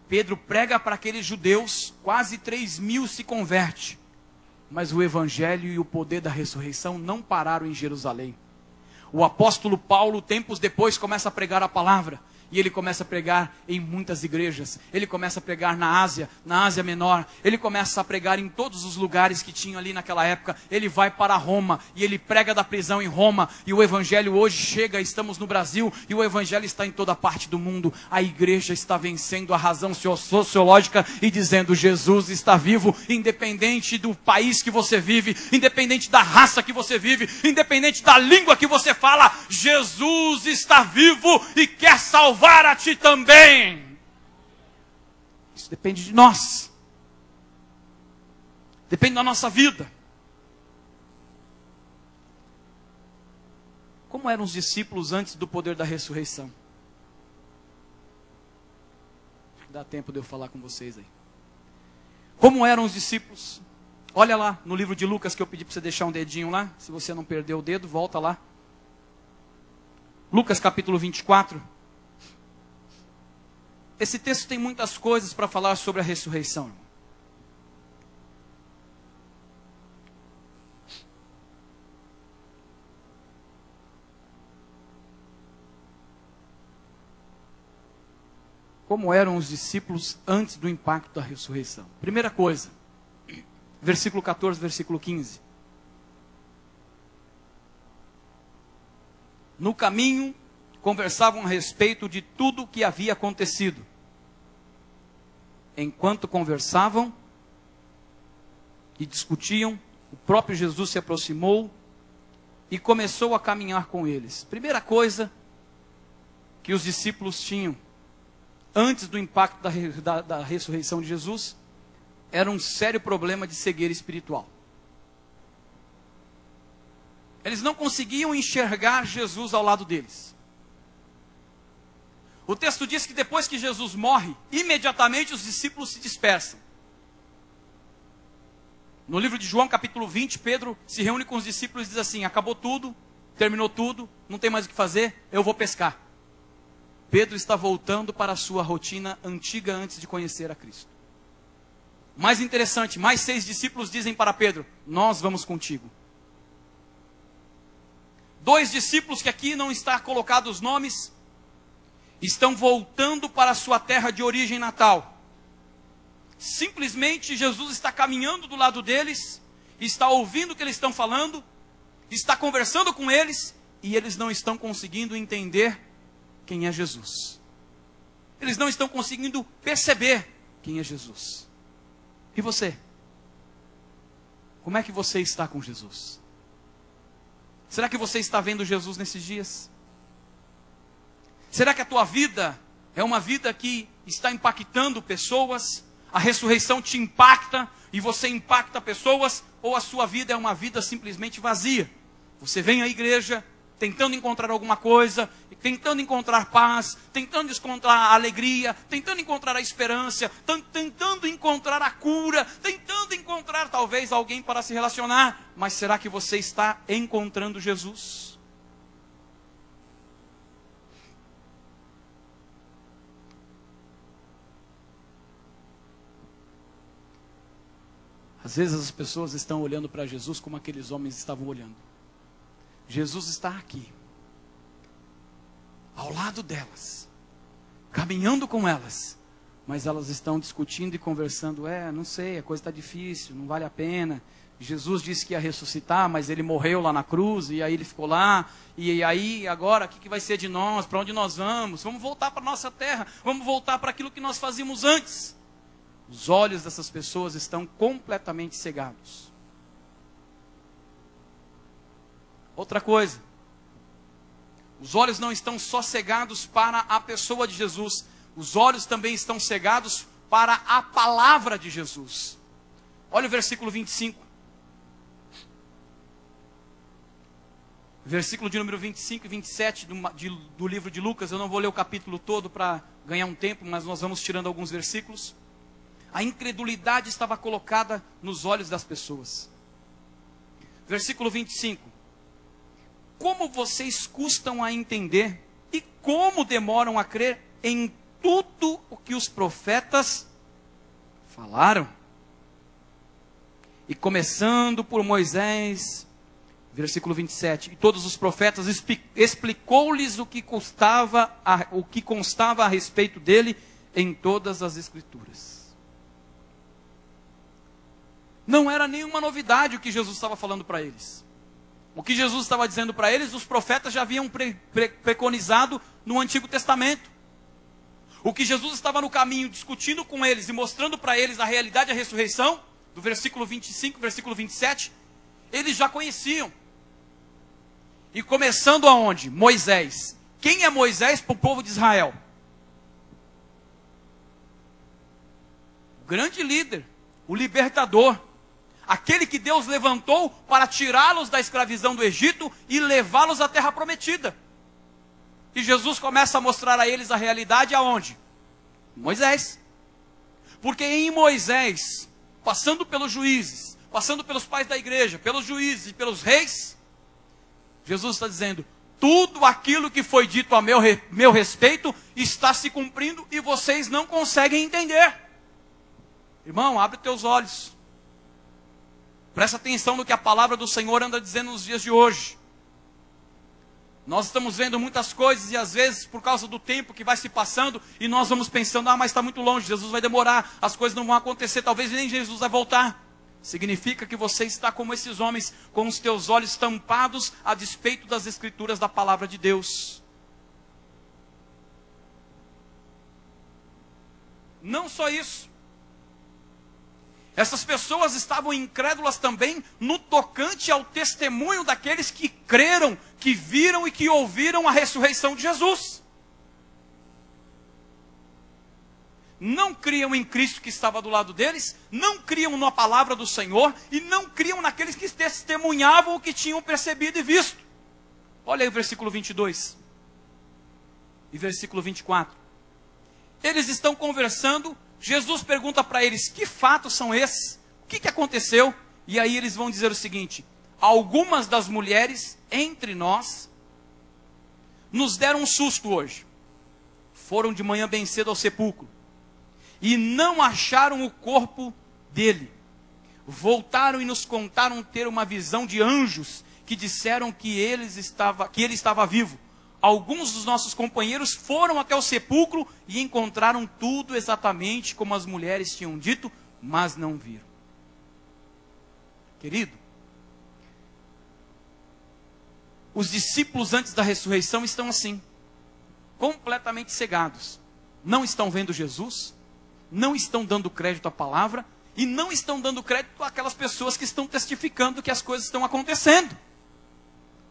Pedro prega para aqueles judeus, quase 3.000 se converte. Mas o evangelho e o poder da ressurreição não pararam em Jerusalém. O apóstolo Paulo, tempos depois, começa a pregar a palavra. E ele começa a pregar em muitas igrejas. Ele começa a pregar na Ásia Menor. Ele começa a pregar em todos os lugares que tinham ali naquela época. Ele vai para Roma e ele prega da prisão em Roma. E o evangelho hoje chega, estamos no Brasil, e o evangelho está em toda parte do mundo. A igreja está vencendo a razão sociológica e dizendo, Jesus está vivo, independente do país que você vive, independente da raça que você vive, independente da língua que você fala, Jesus está vivo e quer salvar a ti também. Isso depende de nós. Depende da nossa vida. Como eram os discípulos antes do poder da ressurreição? Dá tempo de eu falar com vocês aí. Como eram os discípulos? Olha lá no livro de Lucas, que eu pedi para você deixar um dedinho lá. Se você não perdeu o dedo, volta lá. Lucas capítulo 24. Esse texto tem muitas coisas para falar sobre a ressurreição. Como eram os discípulos antes do impacto da ressurreição? Primeira coisa, versículo 14, versículo 15. No caminho, conversavam a respeito de tudo o que havia acontecido. Enquanto conversavam e discutiam, o próprio Jesus se aproximou e começou a caminhar com eles. Primeira coisa que os discípulos tinham antes do impacto da ressurreição de Jesus, era um sério problema de cegueira espiritual. Eles não conseguiam enxergar Jesus ao lado deles. O texto diz que depois que Jesus morre, imediatamente os discípulos se dispersam. No livro de João, capítulo 20, Pedro se reúne com os discípulos e diz assim: acabou tudo, terminou tudo, não tem mais o que fazer, eu vou pescar. Pedro está voltando para a sua rotina antiga antes de conhecer a Cristo. Mais interessante, mais 6 discípulos dizem para Pedro: nós vamos contigo. 2 discípulos, que aqui não está colocados os nomes, estão voltando para a sua terra de origem natal. Simplesmente Jesus está caminhando do lado deles, está ouvindo o que eles estão falando, está conversando com eles, e eles não estão conseguindo entender quem é Jesus. Eles não estão conseguindo perceber quem é Jesus. E você? Como é que você está com Jesus? Será que você está vendo Jesus nesses dias? Será que a tua vida é uma vida que está impactando pessoas? A ressurreição te impacta e você impacta pessoas? Ou a sua vida é uma vida simplesmente vazia? Você vem à igreja tentando encontrar alguma coisa, tentando encontrar paz, tentando encontrar alegria, tentando encontrar a esperança, tentando encontrar a cura, tentando encontrar talvez alguém para se relacionar. Mas será que você está encontrando Jesus? Às vezes as pessoas estão olhando para Jesus como aqueles homens estavam olhando. Jesus está aqui, ao lado delas, caminhando com elas, mas elas estão discutindo e conversando: não sei, a coisa está difícil, não vale a pena. Jesus disse que ia ressuscitar, mas ele morreu lá na cruz, e aí ele ficou lá, e aí agora o que vai ser de nós? Para onde nós vamos? Vamos voltar para a nossa terra, vamos voltar para aquilo que nós fazíamos antes. Os olhos dessas pessoas estão completamente cegados. Outra coisa, os olhos não estão só cegados para a pessoa de Jesus, os olhos também estão cegados para a palavra de Jesus. Olha o versículo 25. Versículo de número 25 e 27 do livro de Lucas. Eu não vou ler o capítulo todo para ganhar um tempo, mas nós vamos tirando alguns versículos. A incredulidade estava colocada nos olhos das pessoas. Versículo 25. Como vocês custam a entender e como demoram a crer em tudo o que os profetas falaram? E começando por Moisés, versículo 27, e todos os profetas, explicou-lhes o que constava a respeito dele em todas as escrituras. Não era nenhuma novidade o que Jesus estava falando para eles. O que Jesus estava dizendo para eles, os profetas já haviam preconizado no Antigo Testamento. O que Jesus estava no caminho discutindo com eles e mostrando para eles a realidade da ressurreição, do versículo 25, versículo 27, eles já conheciam. E começando aonde? Moisés. Quem é Moisés para o povo de Israel? O grande líder, o libertador. Aquele que Deus levantou para tirá-los da escravidão do Egito e levá-los à terra prometida. E Jesus começa a mostrar a eles a realidade aonde? Moisés. Porque em Moisés, passando pelos juízes, passando pelos pais da igreja, pelos juízes e pelos reis, Jesus está dizendo, tudo aquilo que foi dito a meu respeito está se cumprindo e vocês não conseguem entender. Irmão, abre teus olhos. Presta atenção no que a palavra do Senhor anda dizendo nos dias de hoje. Nós estamos vendo muitas coisas e às vezes por causa do tempo que vai se passando e nós vamos pensando, mas está muito longe, Jesus vai demorar, as coisas não vão acontecer, talvez nem Jesus vai voltar. Significa que você está como esses homens, com os teus olhos tampados a despeito das escrituras da palavra de Deus. Não só isso. Essas pessoas estavam incrédulas também no tocante ao testemunho daqueles que creram, que viram e que ouviram a ressurreição de Jesus. Não criam em Cristo que estava do lado deles, não criam na palavra do Senhor e não criam naqueles que testemunhavam o que tinham percebido e visto. Olha aí o versículo 22 e versículo 24. Eles estão conversando, Jesus pergunta para eles, que fatos são esses? O que aconteceu? E aí eles vão dizer o seguinte, algumas das mulheres entre nós nos deram um susto hoje. Foram de manhã bem cedo ao sepulcro e não acharam o corpo dele. Voltaram e nos contaram ter uma visão de anjos que disseram que ele estava vivo. Alguns dos nossos companheiros foram até o sepulcro e encontraram tudo exatamente como as mulheres tinham dito, mas não viram. Querido, os discípulos antes da ressurreição estão assim, completamente cegados. Não estão vendo Jesus, não estão dando crédito à palavra e não estão dando crédito àquelas pessoas que estão testificando que as coisas estão acontecendo.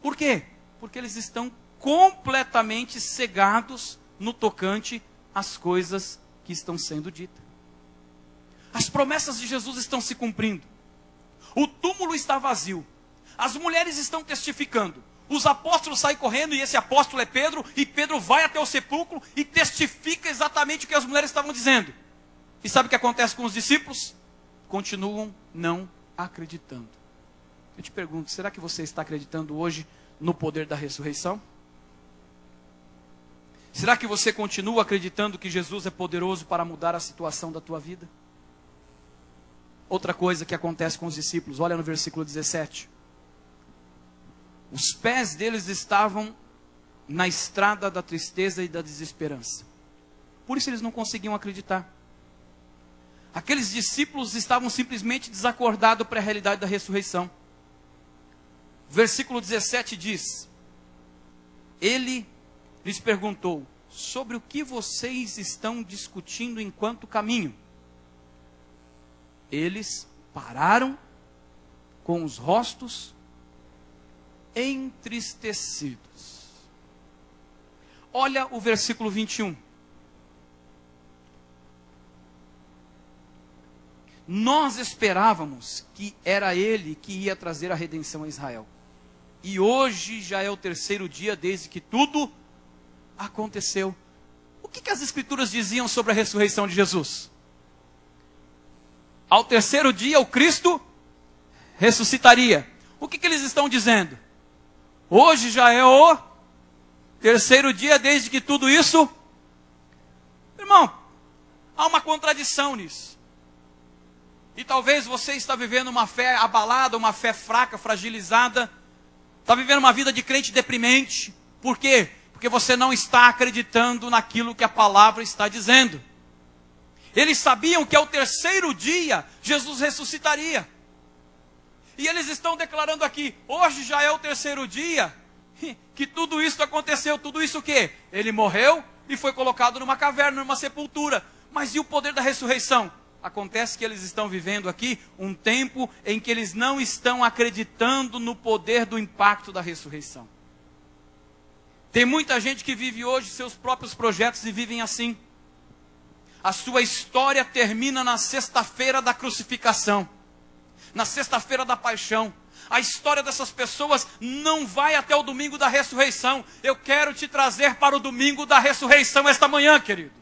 Por quê? Porque eles estão completamente cegados no tocante às coisas que estão sendo ditas. As promessas de Jesus estão se cumprindo. O túmulo está vazio. As mulheres estão testificando. Os apóstolos saem correndo e esse apóstolo é Pedro. E Pedro vai até o sepulcro e testifica exatamente o que as mulheres estavam dizendo. E sabe o que acontece com os discípulos? Continuam não acreditando. Eu te pergunto, será que você está acreditando hoje no poder da ressurreição? Será que você continua acreditando que Jesus é poderoso para mudar a situação da tua vida? Outra coisa que acontece com os discípulos, olha no versículo 17. Os pés deles estavam na estrada da tristeza e da desesperança. Por isso eles não conseguiam acreditar. Aqueles discípulos estavam simplesmente desacordados para a realidade da ressurreição. Versículo 17 diz, ele lhes perguntou, sobre o que vocês estão discutindo enquanto caminham? Eles pararam com os rostos entristecidos. Olha o versículo 21. Nós esperávamos que era ele que ia trazer a redenção a Israel. E hoje já é o terceiro dia desde que tudo aconteceu. O que as escrituras diziam sobre a ressurreição de Jesus? Ao terceiro dia o Cristo ressuscitaria. O que eles estão dizendo? Hoje já é o terceiro dia desde que tudo isso... Irmão, há uma contradição nisso. E talvez você está vivendo uma fé abalada, uma fé fraca, fragilizada. Está vivendo uma vida de crente deprimente. Por quê? Porque você não está acreditando naquilo que a palavra está dizendo. Eles sabiam que ao terceiro dia Jesus ressuscitaria. E eles estão declarando aqui, hoje já é o terceiro dia que tudo isso aconteceu. Tudo isso o quê? Ele morreu e foi colocado numa caverna, numa sepultura. Mas e o poder da ressurreição? Acontece que eles estão vivendo aqui um tempo em que eles não estão acreditando no poder do impacto da ressurreição. Tem muita gente que vive hoje seus próprios projetos e vivem assim. A sua história termina na sexta-feira da crucificação, na sexta-feira da paixão. A história dessas pessoas não vai até o domingo da ressurreição. Eu quero te trazer para o domingo da ressurreição esta manhã, querido.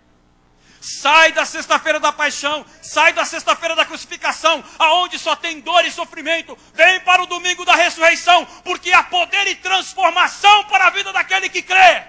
Sai da sexta-feira da paixão, sai da sexta-feira da crucificação, aonde só tem dor e sofrimento. Vem para o domingo da ressurreição, porque há poder e transformação para a vida daquele que crê.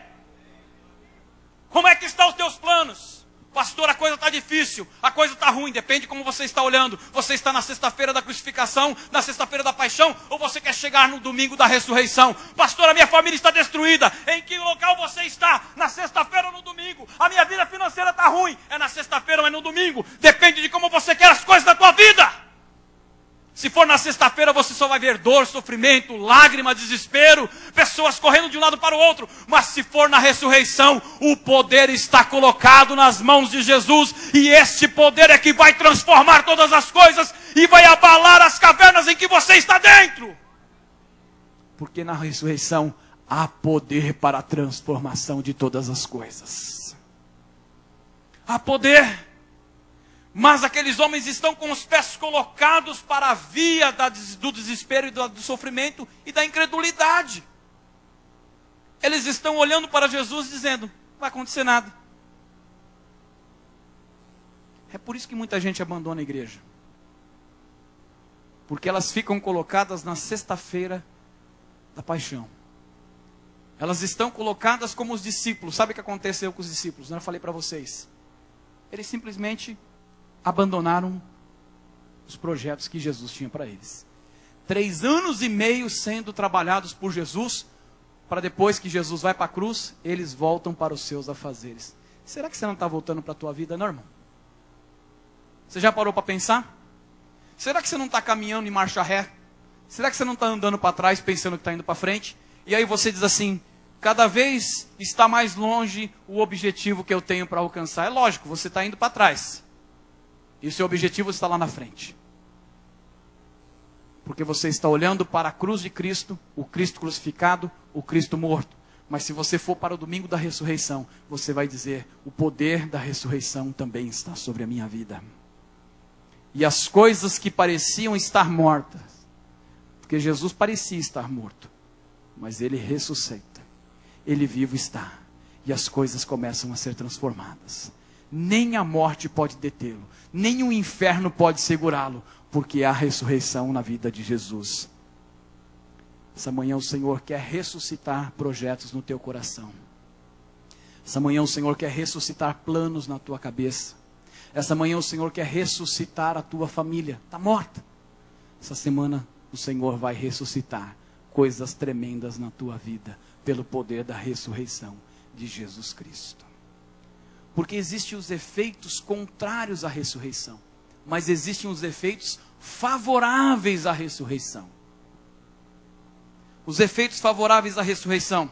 Como é que estão os teus planos? Pastor, a coisa está difícil, a coisa está ruim, depende de como você está olhando. Você está na sexta-feira da crucificação, na sexta-feira da paixão, ou você quer chegar no domingo da ressurreição? Pastor, a minha família está destruída. Em que local você está? Na sexta-feira ou no domingo? A minha vida financeira está ruim, é na sexta-feira ou é no domingo? Depende de como você quer as coisas da tua vida. Se for na sexta-feira, você só vai ver dor, sofrimento, lágrima, desespero, pessoas correndo de um lado para o outro. Mas se for na ressurreição, o poder está colocado nas mãos de Jesus. E este poder é que vai transformar todas as coisas e vai abalar as cavernas em que você está dentro. Porque na ressurreição há poder para a transformação de todas as coisas. Há poder. Mas aqueles homens estão com os pés colocados para a via do desespero e do sofrimento e da incredulidade. Eles estão olhando para Jesus dizendo, não vai acontecer nada. É por isso que muita gente abandona a igreja. Porque elas ficam colocadas na sexta-feira da paixão. Elas estão colocadas como os discípulos. Sabe o que aconteceu com os discípulos? Eu falei para vocês. Eles simplesmente abandonaram os projetos que Jesus tinha para eles. 3 anos e meio sendo trabalhados por Jesus, para depois que Jesus vai para a cruz, eles voltam para os seus afazeres. Será que você não está voltando para a tua vida, não, irmão? Você já parou para pensar? Será que você não está caminhando em marcha ré? Será que você não está andando para trás, pensando que está indo para frente? E aí você diz assim, cada vez está mais longe o objetivo que eu tenho para alcançar. É lógico, você está indo para trás. E o seu objetivo está lá na frente. Porque você está olhando para a cruz de Cristo, o Cristo crucificado, o Cristo morto. Mas se você for para o domingo da ressurreição, você vai dizer, o poder da ressurreição também está sobre a minha vida. E as coisas que pareciam estar mortas, porque Jesus parecia estar morto, mas ele ressuscita, ele vivo está, e as coisas começam a ser transformadas. Nem a morte pode detê-lo, nem o inferno pode segurá-lo, porque há ressurreição na vida de Jesus. Essa manhã o Senhor quer ressuscitar projetos no teu coração. Essa manhã o Senhor quer ressuscitar planos na tua cabeça. Essa manhã o Senhor quer ressuscitar a tua família. Está morta. Essa semana o Senhor vai ressuscitar coisas tremendas na tua vida, pelo poder da ressurreição de Jesus Cristo. Porque existem os efeitos contrários à ressurreição, mas existem os efeitos favoráveis à ressurreição. Os efeitos favoráveis à ressurreição.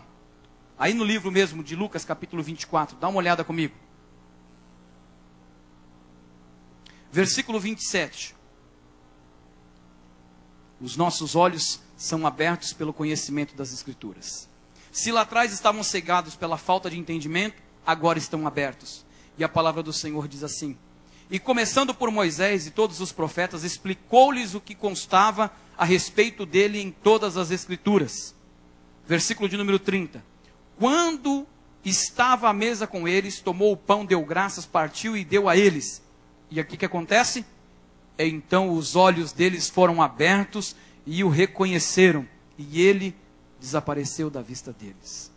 Aí no livro mesmo de Lucas, capítulo 24, dá uma olhada comigo. Versículo 27. Os nossos olhos são abertos pelo conhecimento das Escrituras. Se lá atrás estavam cegados pela falta de entendimento, agora estão abertos. E a palavra do Senhor diz assim: e começando por Moisés e todos os profetas, explicou-lhes o que constava a respeito dele em todas as Escrituras. Versículo de número 30. Quando estava à mesa com eles, tomou o pão, deu graças, partiu e deu a eles. E aqui que acontece? Então os olhos deles foram abertos e o reconheceram, e ele desapareceu da vista deles.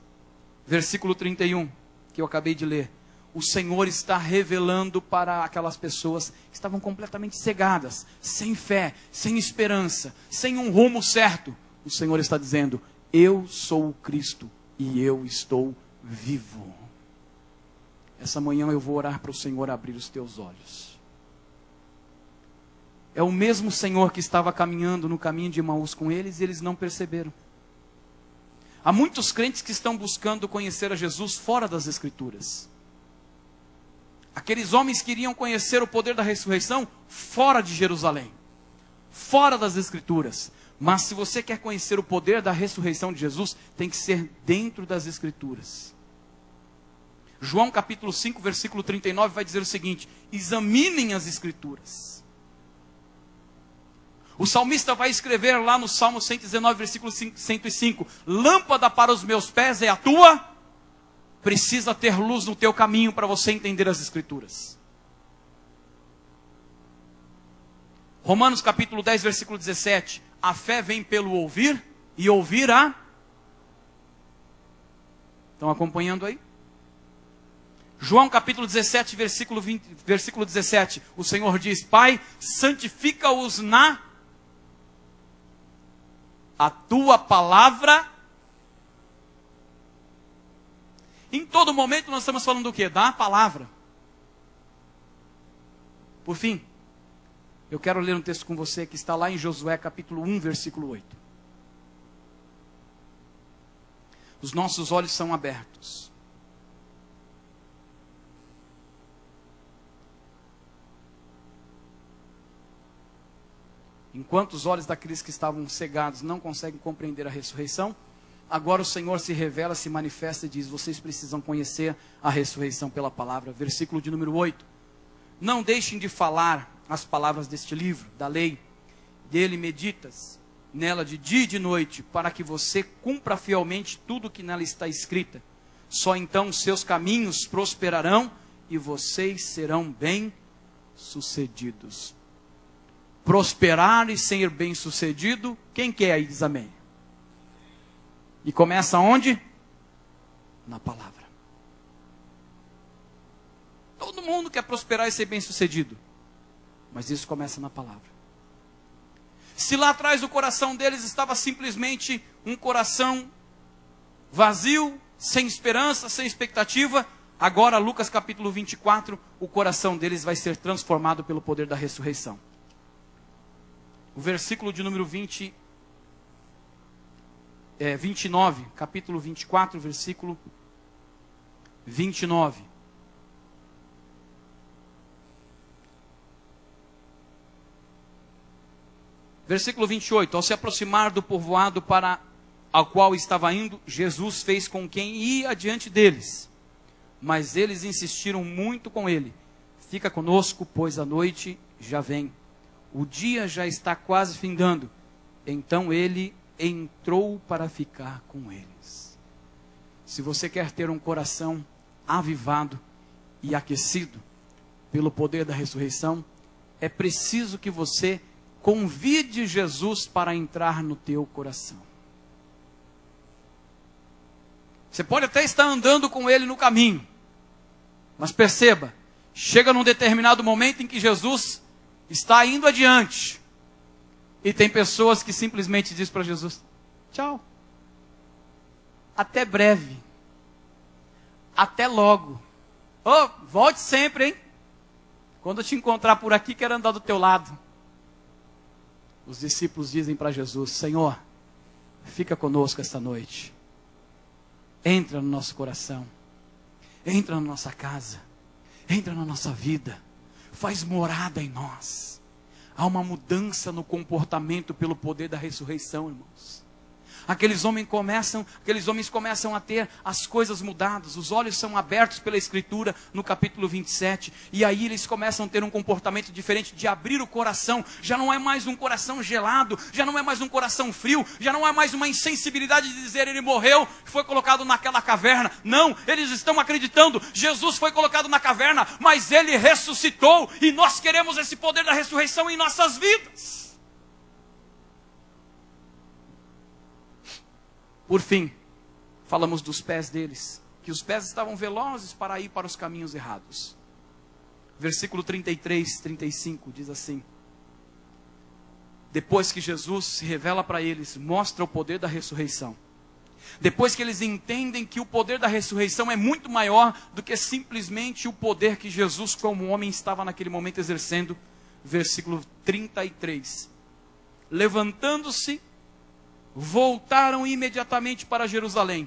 Versículo 31, que eu acabei de ler. O Senhor está revelando para aquelas pessoas que estavam completamente cegadas, sem fé, sem esperança, sem um rumo certo. O Senhor está dizendo: eu sou o Cristo e eu estou vivo. Essa manhã eu vou orar para o Senhor abrir os teus olhos. É o mesmo Senhor que estava caminhando no caminho de Emaús com eles e eles não perceberam. Há muitos crentes que estão buscando conhecer a Jesus fora das Escrituras. Aqueles homens queriam conhecer o poder da ressurreição fora de Jerusalém, fora das Escrituras. Mas se você quer conhecer o poder da ressurreição de Jesus, tem que ser dentro das Escrituras. João capítulo 5, versículo 39 vai dizer o seguinte: examinem as Escrituras. O salmista vai escrever lá no Salmo 119, versículo 105, lâmpada para os meus pés é a tua precisa ter luz no teu caminho para você entender as Escrituras. Romanos capítulo 10, versículo 17. A fé vem pelo ouvir, e ouvir a... Estão acompanhando aí? João capítulo 17, versículo 17. O Senhor diz: Pai, santifica-os na... A tua palavra. Em todo momento nós estamos falando do quê? Da palavra. Por fim, eu quero ler um texto com você que está lá em Josué capítulo 1, versículo 8. Os nossos olhos são abertos. Enquanto os olhos daqueles que estavam cegados não conseguem compreender a ressurreição, agora o Senhor se revela, se manifesta e diz: vocês precisam conhecer a ressurreição pela palavra. Versículo de número 8. Não deixem de falar as palavras deste livro, da lei. Dele meditas nela de dia e de noite, para que você cumpra fielmente tudo que nela está escrita. Só então seus caminhos prosperarão e vocês serão bem-sucedidos. Prosperar e ser bem-sucedido, quem quer aí diz amém? E começa onde? Na palavra. Todo mundo quer prosperar e ser bem-sucedido, mas isso começa na palavra. Se lá atrás o coração deles estava simplesmente um coração vazio, sem esperança, sem expectativa, agora Lucas capítulo 24, o coração deles vai ser transformado pelo poder da ressurreição. O versículo de número 29, capítulo 24, versículo 29. Versículo 28. Ao se aproximar do povoado para ao qual estava indo, Jesus fez com quem ia adiante deles. Mas eles insistiram muito com ele: fica conosco, pois a noite já vem. O dia já está quase findando. Então ele entrou para ficar com eles. Se você quer ter um coração avivado e aquecido pelo poder da ressurreição, é preciso que você convide Jesus para entrar no teu coração. Você pode até estar andando com ele no caminho, mas perceba, chega num determinado momento em que Jesus está indo adiante, e tem pessoas que simplesmente dizem para Jesus: tchau, até breve, até logo, oh, volte sempre, hein? Quando eu te encontrar por aqui, quero andar do teu lado. Os discípulos dizem para Jesus: Senhor, fica conosco esta noite. Entra no nosso coração. Entra na nossa casa. Entra na nossa vida. Faz morada em nós. Há uma mudança no comportamento pelo poder da ressurreição, irmãos. Aqueles homens começam a ter as coisas mudadas, os olhos são abertos pela Escritura no capítulo 27, e aí eles começam a ter um comportamento diferente de abrir o coração. Já não é mais um coração gelado, já não é mais um coração frio, já não é mais uma insensibilidade de dizer: ele morreu, foi colocado naquela caverna. Não, eles estão acreditando: Jesus foi colocado na caverna, mas ele ressuscitou, e nós queremos esse poder da ressurreição em nossas vidas. Por fim, falamos dos pés deles, que os pés estavam velozes para ir para os caminhos errados. Versículo 33, 35 diz assim: depois que Jesus se revela para eles, mostra o poder da ressurreição. Depois que eles entendem que o poder da ressurreição é muito maior do que simplesmente o poder que Jesus como homem estava naquele momento exercendo. Versículo 33. Levantando-se, voltaram imediatamente para Jerusalém.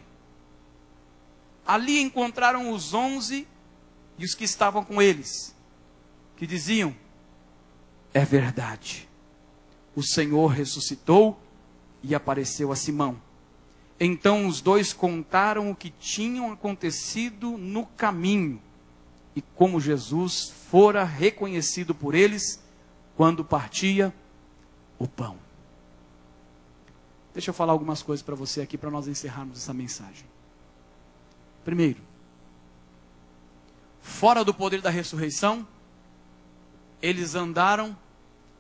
Ali encontraram os 11 e os que estavam com eles, que diziam: é verdade, o Senhor ressuscitou e apareceu a Simão. Então os dois contaram o que tinham acontecido no caminho e como Jesus fora reconhecido por eles quando partia o pão. Deixa eu falar algumas coisas para você aqui, para nós encerrarmos essa mensagem. Primeiro, fora do poder da ressurreição, eles andaram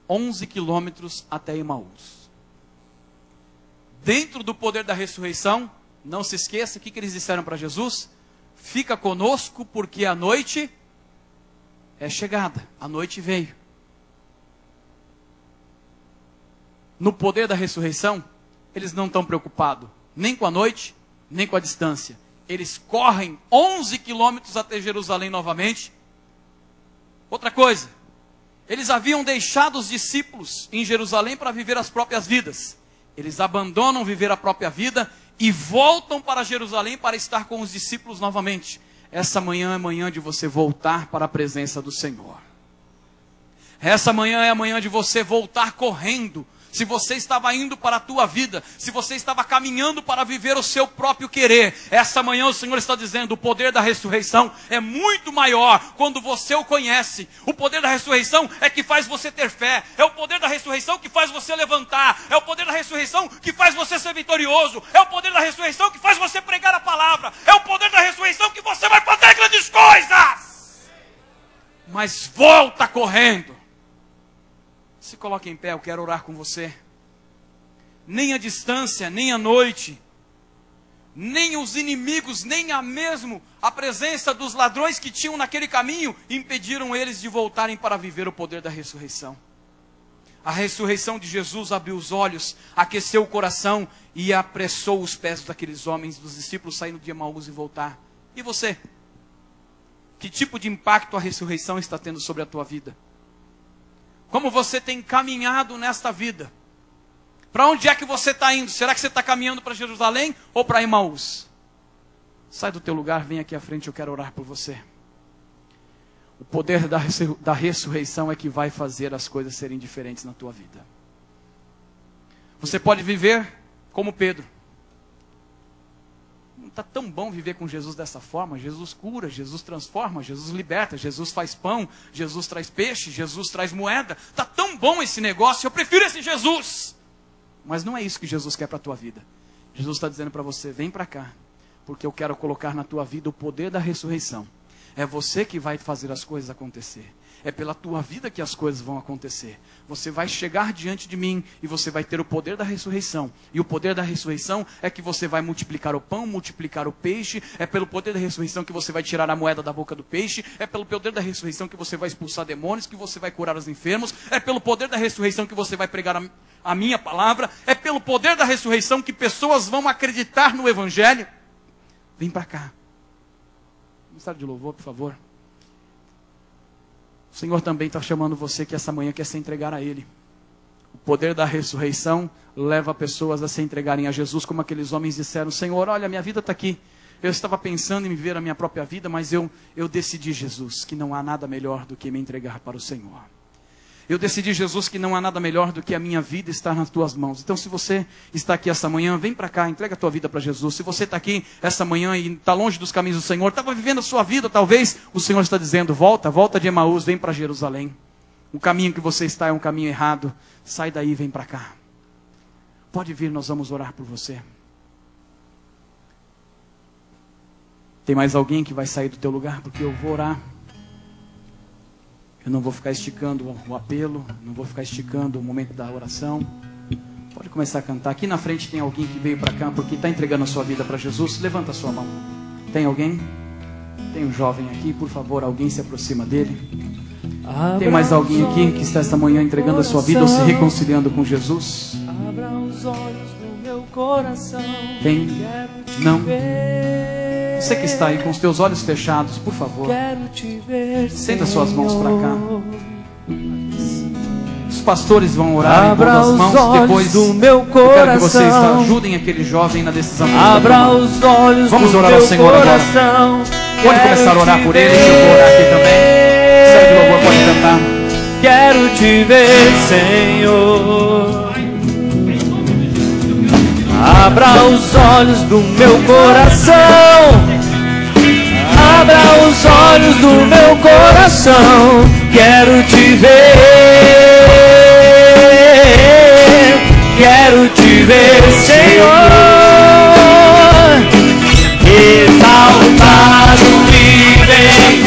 11 quilômetros até Emaús. Dentro do poder da ressurreição, não se esqueça, o que eles disseram para Jesus? Fica conosco, porque a noite é chegada, a noite veio. No poder da ressurreição, eles não estão preocupados, nem com a noite, nem com a distância. Eles correm 11 quilômetros até Jerusalém novamente. Outra coisa, eles haviam deixado os discípulos em Jerusalém para viver as próprias vidas. Eles abandonam viver a própria vida e voltam para Jerusalém para estar com os discípulos novamente. Essa manhã é manhã de você voltar para a presença do Senhor. Essa manhã é a manhã de você voltar correndo. Se você estava indo para a tua vida, se você estava caminhando para viver o seu próprio querer, essa manhã o Senhor está dizendo, o poder da ressurreição é muito maior quando você o conhece. O poder da ressurreição é que faz você ter fé, é o poder da ressurreição que faz você levantar, é o poder da ressurreição que faz você ser vitorioso, é o poder da ressurreição que faz você pregar a palavra, é o poder da ressurreição que você vai fazer grandes coisas. Mas volta correndo. Se coloque em pé, eu quero orar com você. Nem a distância, nem a noite, nem os inimigos, nem a presença dos ladrões que tinham naquele caminho, impediram eles de voltarem para viver o poder da ressurreição. A ressurreição de Jesus abriu os olhos, aqueceu o coração e apressou os pés daqueles homens, dos discípulos saindo de Emaús e voltar. E você? Que tipo de impacto a ressurreição está tendo sobre a tua vida? Como você tem caminhado nesta vida? Para onde é que você está indo? Será que você está caminhando para Jerusalém ou para Emaús? Sai do teu lugar, vem aqui à frente, eu quero orar por você. O poder da ressurreição é que vai fazer as coisas serem diferentes na tua vida. Você pode viver como Pedro. Não está tão bom viver com Jesus dessa forma. Jesus cura, Jesus transforma, Jesus liberta, Jesus faz pão, Jesus traz peixe, Jesus traz moeda. Está tão bom esse negócio, eu prefiro esse Jesus. Mas não é isso que Jesus quer para a tua vida. Jesus está dizendo para você, vem para cá, porque eu quero colocar na tua vida o poder da ressurreição. É você que vai fazer as coisas acontecer. É pela tua vida que as coisas vão acontecer. Você vai chegar diante de mim e você vai ter o poder da ressurreição. E o poder da ressurreição é que você vai multiplicar o pão, multiplicar o peixe. É pelo poder da ressurreição que você vai tirar a moeda da boca do peixe. É pelo poder da ressurreição que você vai expulsar demônios, que você vai curar os enfermos. É pelo poder da ressurreição que você vai pregar a minha palavra. É pelo poder da ressurreição que pessoas vão acreditar no Evangelho. Vem para cá. Ministério de louvor, por favor. O Senhor também está chamando você que essa manhã quer se entregar a Ele. O poder da ressurreição leva pessoas a se entregarem a Jesus, como aqueles homens disseram, Senhor, olha, minha vida está aqui. Eu estava pensando em viver a minha própria vida, mas eu decidi, Jesus, que não há nada melhor do que me entregar para o Senhor. Eu decidi, Jesus, que não há nada melhor do que a minha vida estar nas tuas mãos. Então, se você está aqui essa manhã, vem para cá, entrega a tua vida para Jesus. Se você está aqui essa manhã e está longe dos caminhos do Senhor, estava vivendo a sua vida, talvez o Senhor está dizendo, volta de Emaús, vem para Jerusalém. O caminho que você está é um caminho errado. Sai daí, vem para cá. Pode vir, nós vamos orar por você. Tem mais alguém que vai sair do teu lugar? Porque eu vou orar. Eu não vou ficar esticando o apelo, não vou ficar esticando o momento da oração. Pode começar a cantar. Aqui na frente tem alguém que veio para cá porque está entregando a sua vida para Jesus. Levanta a sua mão. Tem alguém? Tem um jovem aqui, por favor, alguém se aproxima dele. Tem mais alguém aqui que está esta manhã entregando a sua vida ou se reconciliando com Jesus? Abra os olhos do meu coração. Tem? Não? Você que está aí com os teus olhos fechados, por favor, estenda suas mãos para cá. Os pastores vão orar em todas as mãos. Depois eu quero que vocês ajudem aquele jovem na decisão que ele está tomando. Vamos orar ao Senhor agora. Pode começar a orar por ele, eu vou orar aqui também. Sério de louvor, pode cantar. Quero te ver, Senhor. Abra os olhos do meu coração. Abra os olhos do meu coração. Quero te ver. Quero te ver, Senhor. Exaltado e bem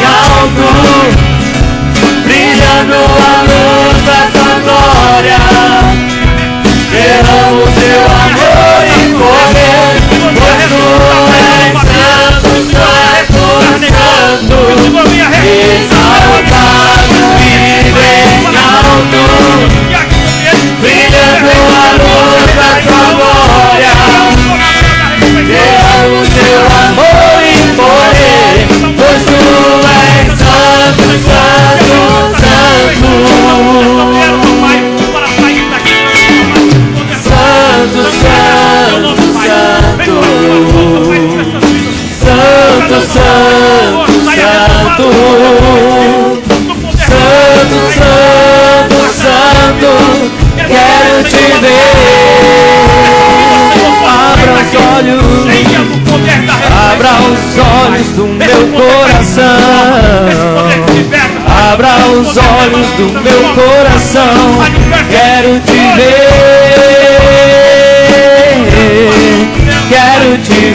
do meu coração, quero te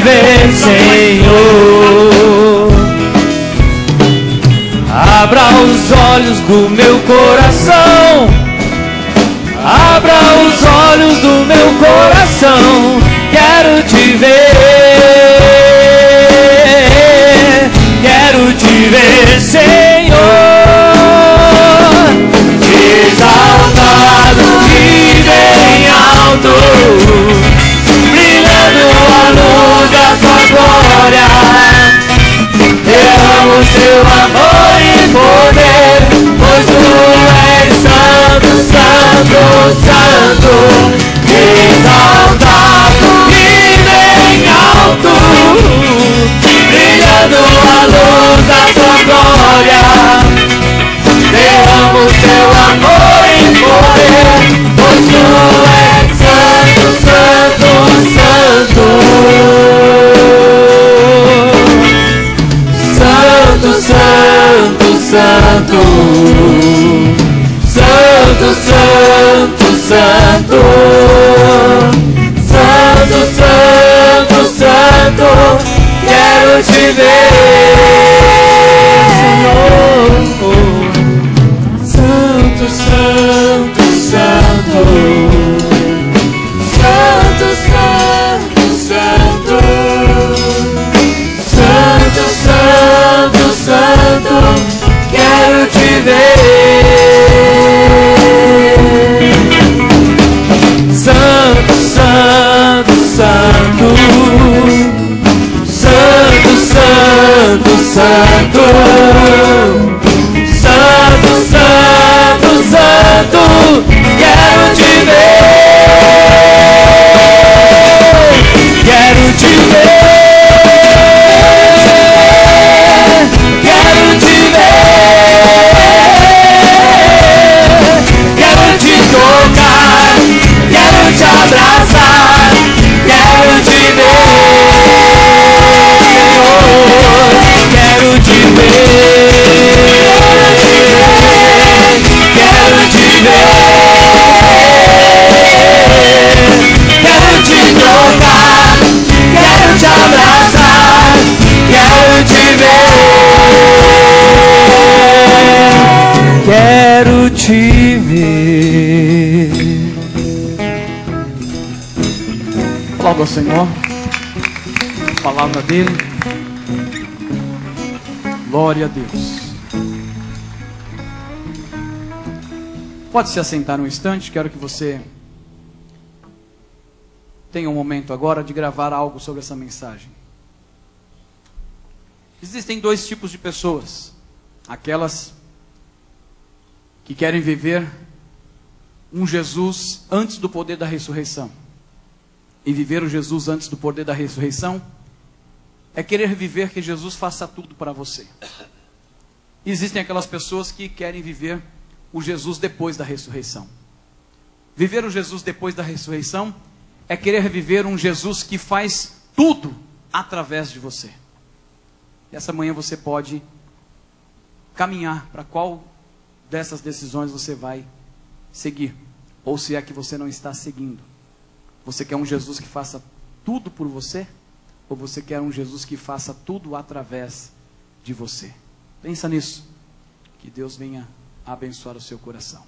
ver, Senhor. Abra os olhos do meu coração, abra os olhos do meu coração, quero te ver, Senhor. Exaltado e bem alto, brilhando a luz da sua glória. Derrama o seu amor e poder, pois tu és santo, santo, santo. Exaltado e bem alto, brilhando a luz da sua glória. Derrama o seu amor e poder, pois tu és santo, santo, santo. Santo, santo, santo. Santo, santo, santo. Santo, santo, santo. Quero te ver, Senhor. Santo, santo, santo. Santo, santo, santo. Santo, santo, santo. Quero te ver. Santo, santo, santo. Santo, santo, santo. Santo, santo, santo. Quero te ver. Quero te ver. Quero te ver. Quero te tocar. Quero te abraçar. Quero te ver. Quero te ver. Quero te ver. Quero te tocar. Quero te abraçar. Quero te ver. Quero te ver. Aplauda ao Senhor. A palavra dele. Glória a Deus. Pode se assentar um instante. Quero que você tenha um momento agora de gravar algo sobre essa mensagem. Existem dois tipos de pessoas. Aquelas que querem viver um Jesus antes do poder da ressurreição. E viver o Jesus antes do poder da ressurreição é querer viver que Jesus faça tudo para você. E existem aquelas pessoas que querem viver o Jesus depois da ressurreição. Viver o Jesus depois da ressurreição é querer viver um Jesus que faz tudo através de você. E essa manhã você pode caminhar para qual dessas decisões você vai seguir. Ou se é que você não está seguindo. Você quer um Jesus que faça tudo por você? Ou você quer um Jesus que faça tudo através de você? Pensa nisso. Que Deus venha abençoar o seu coração.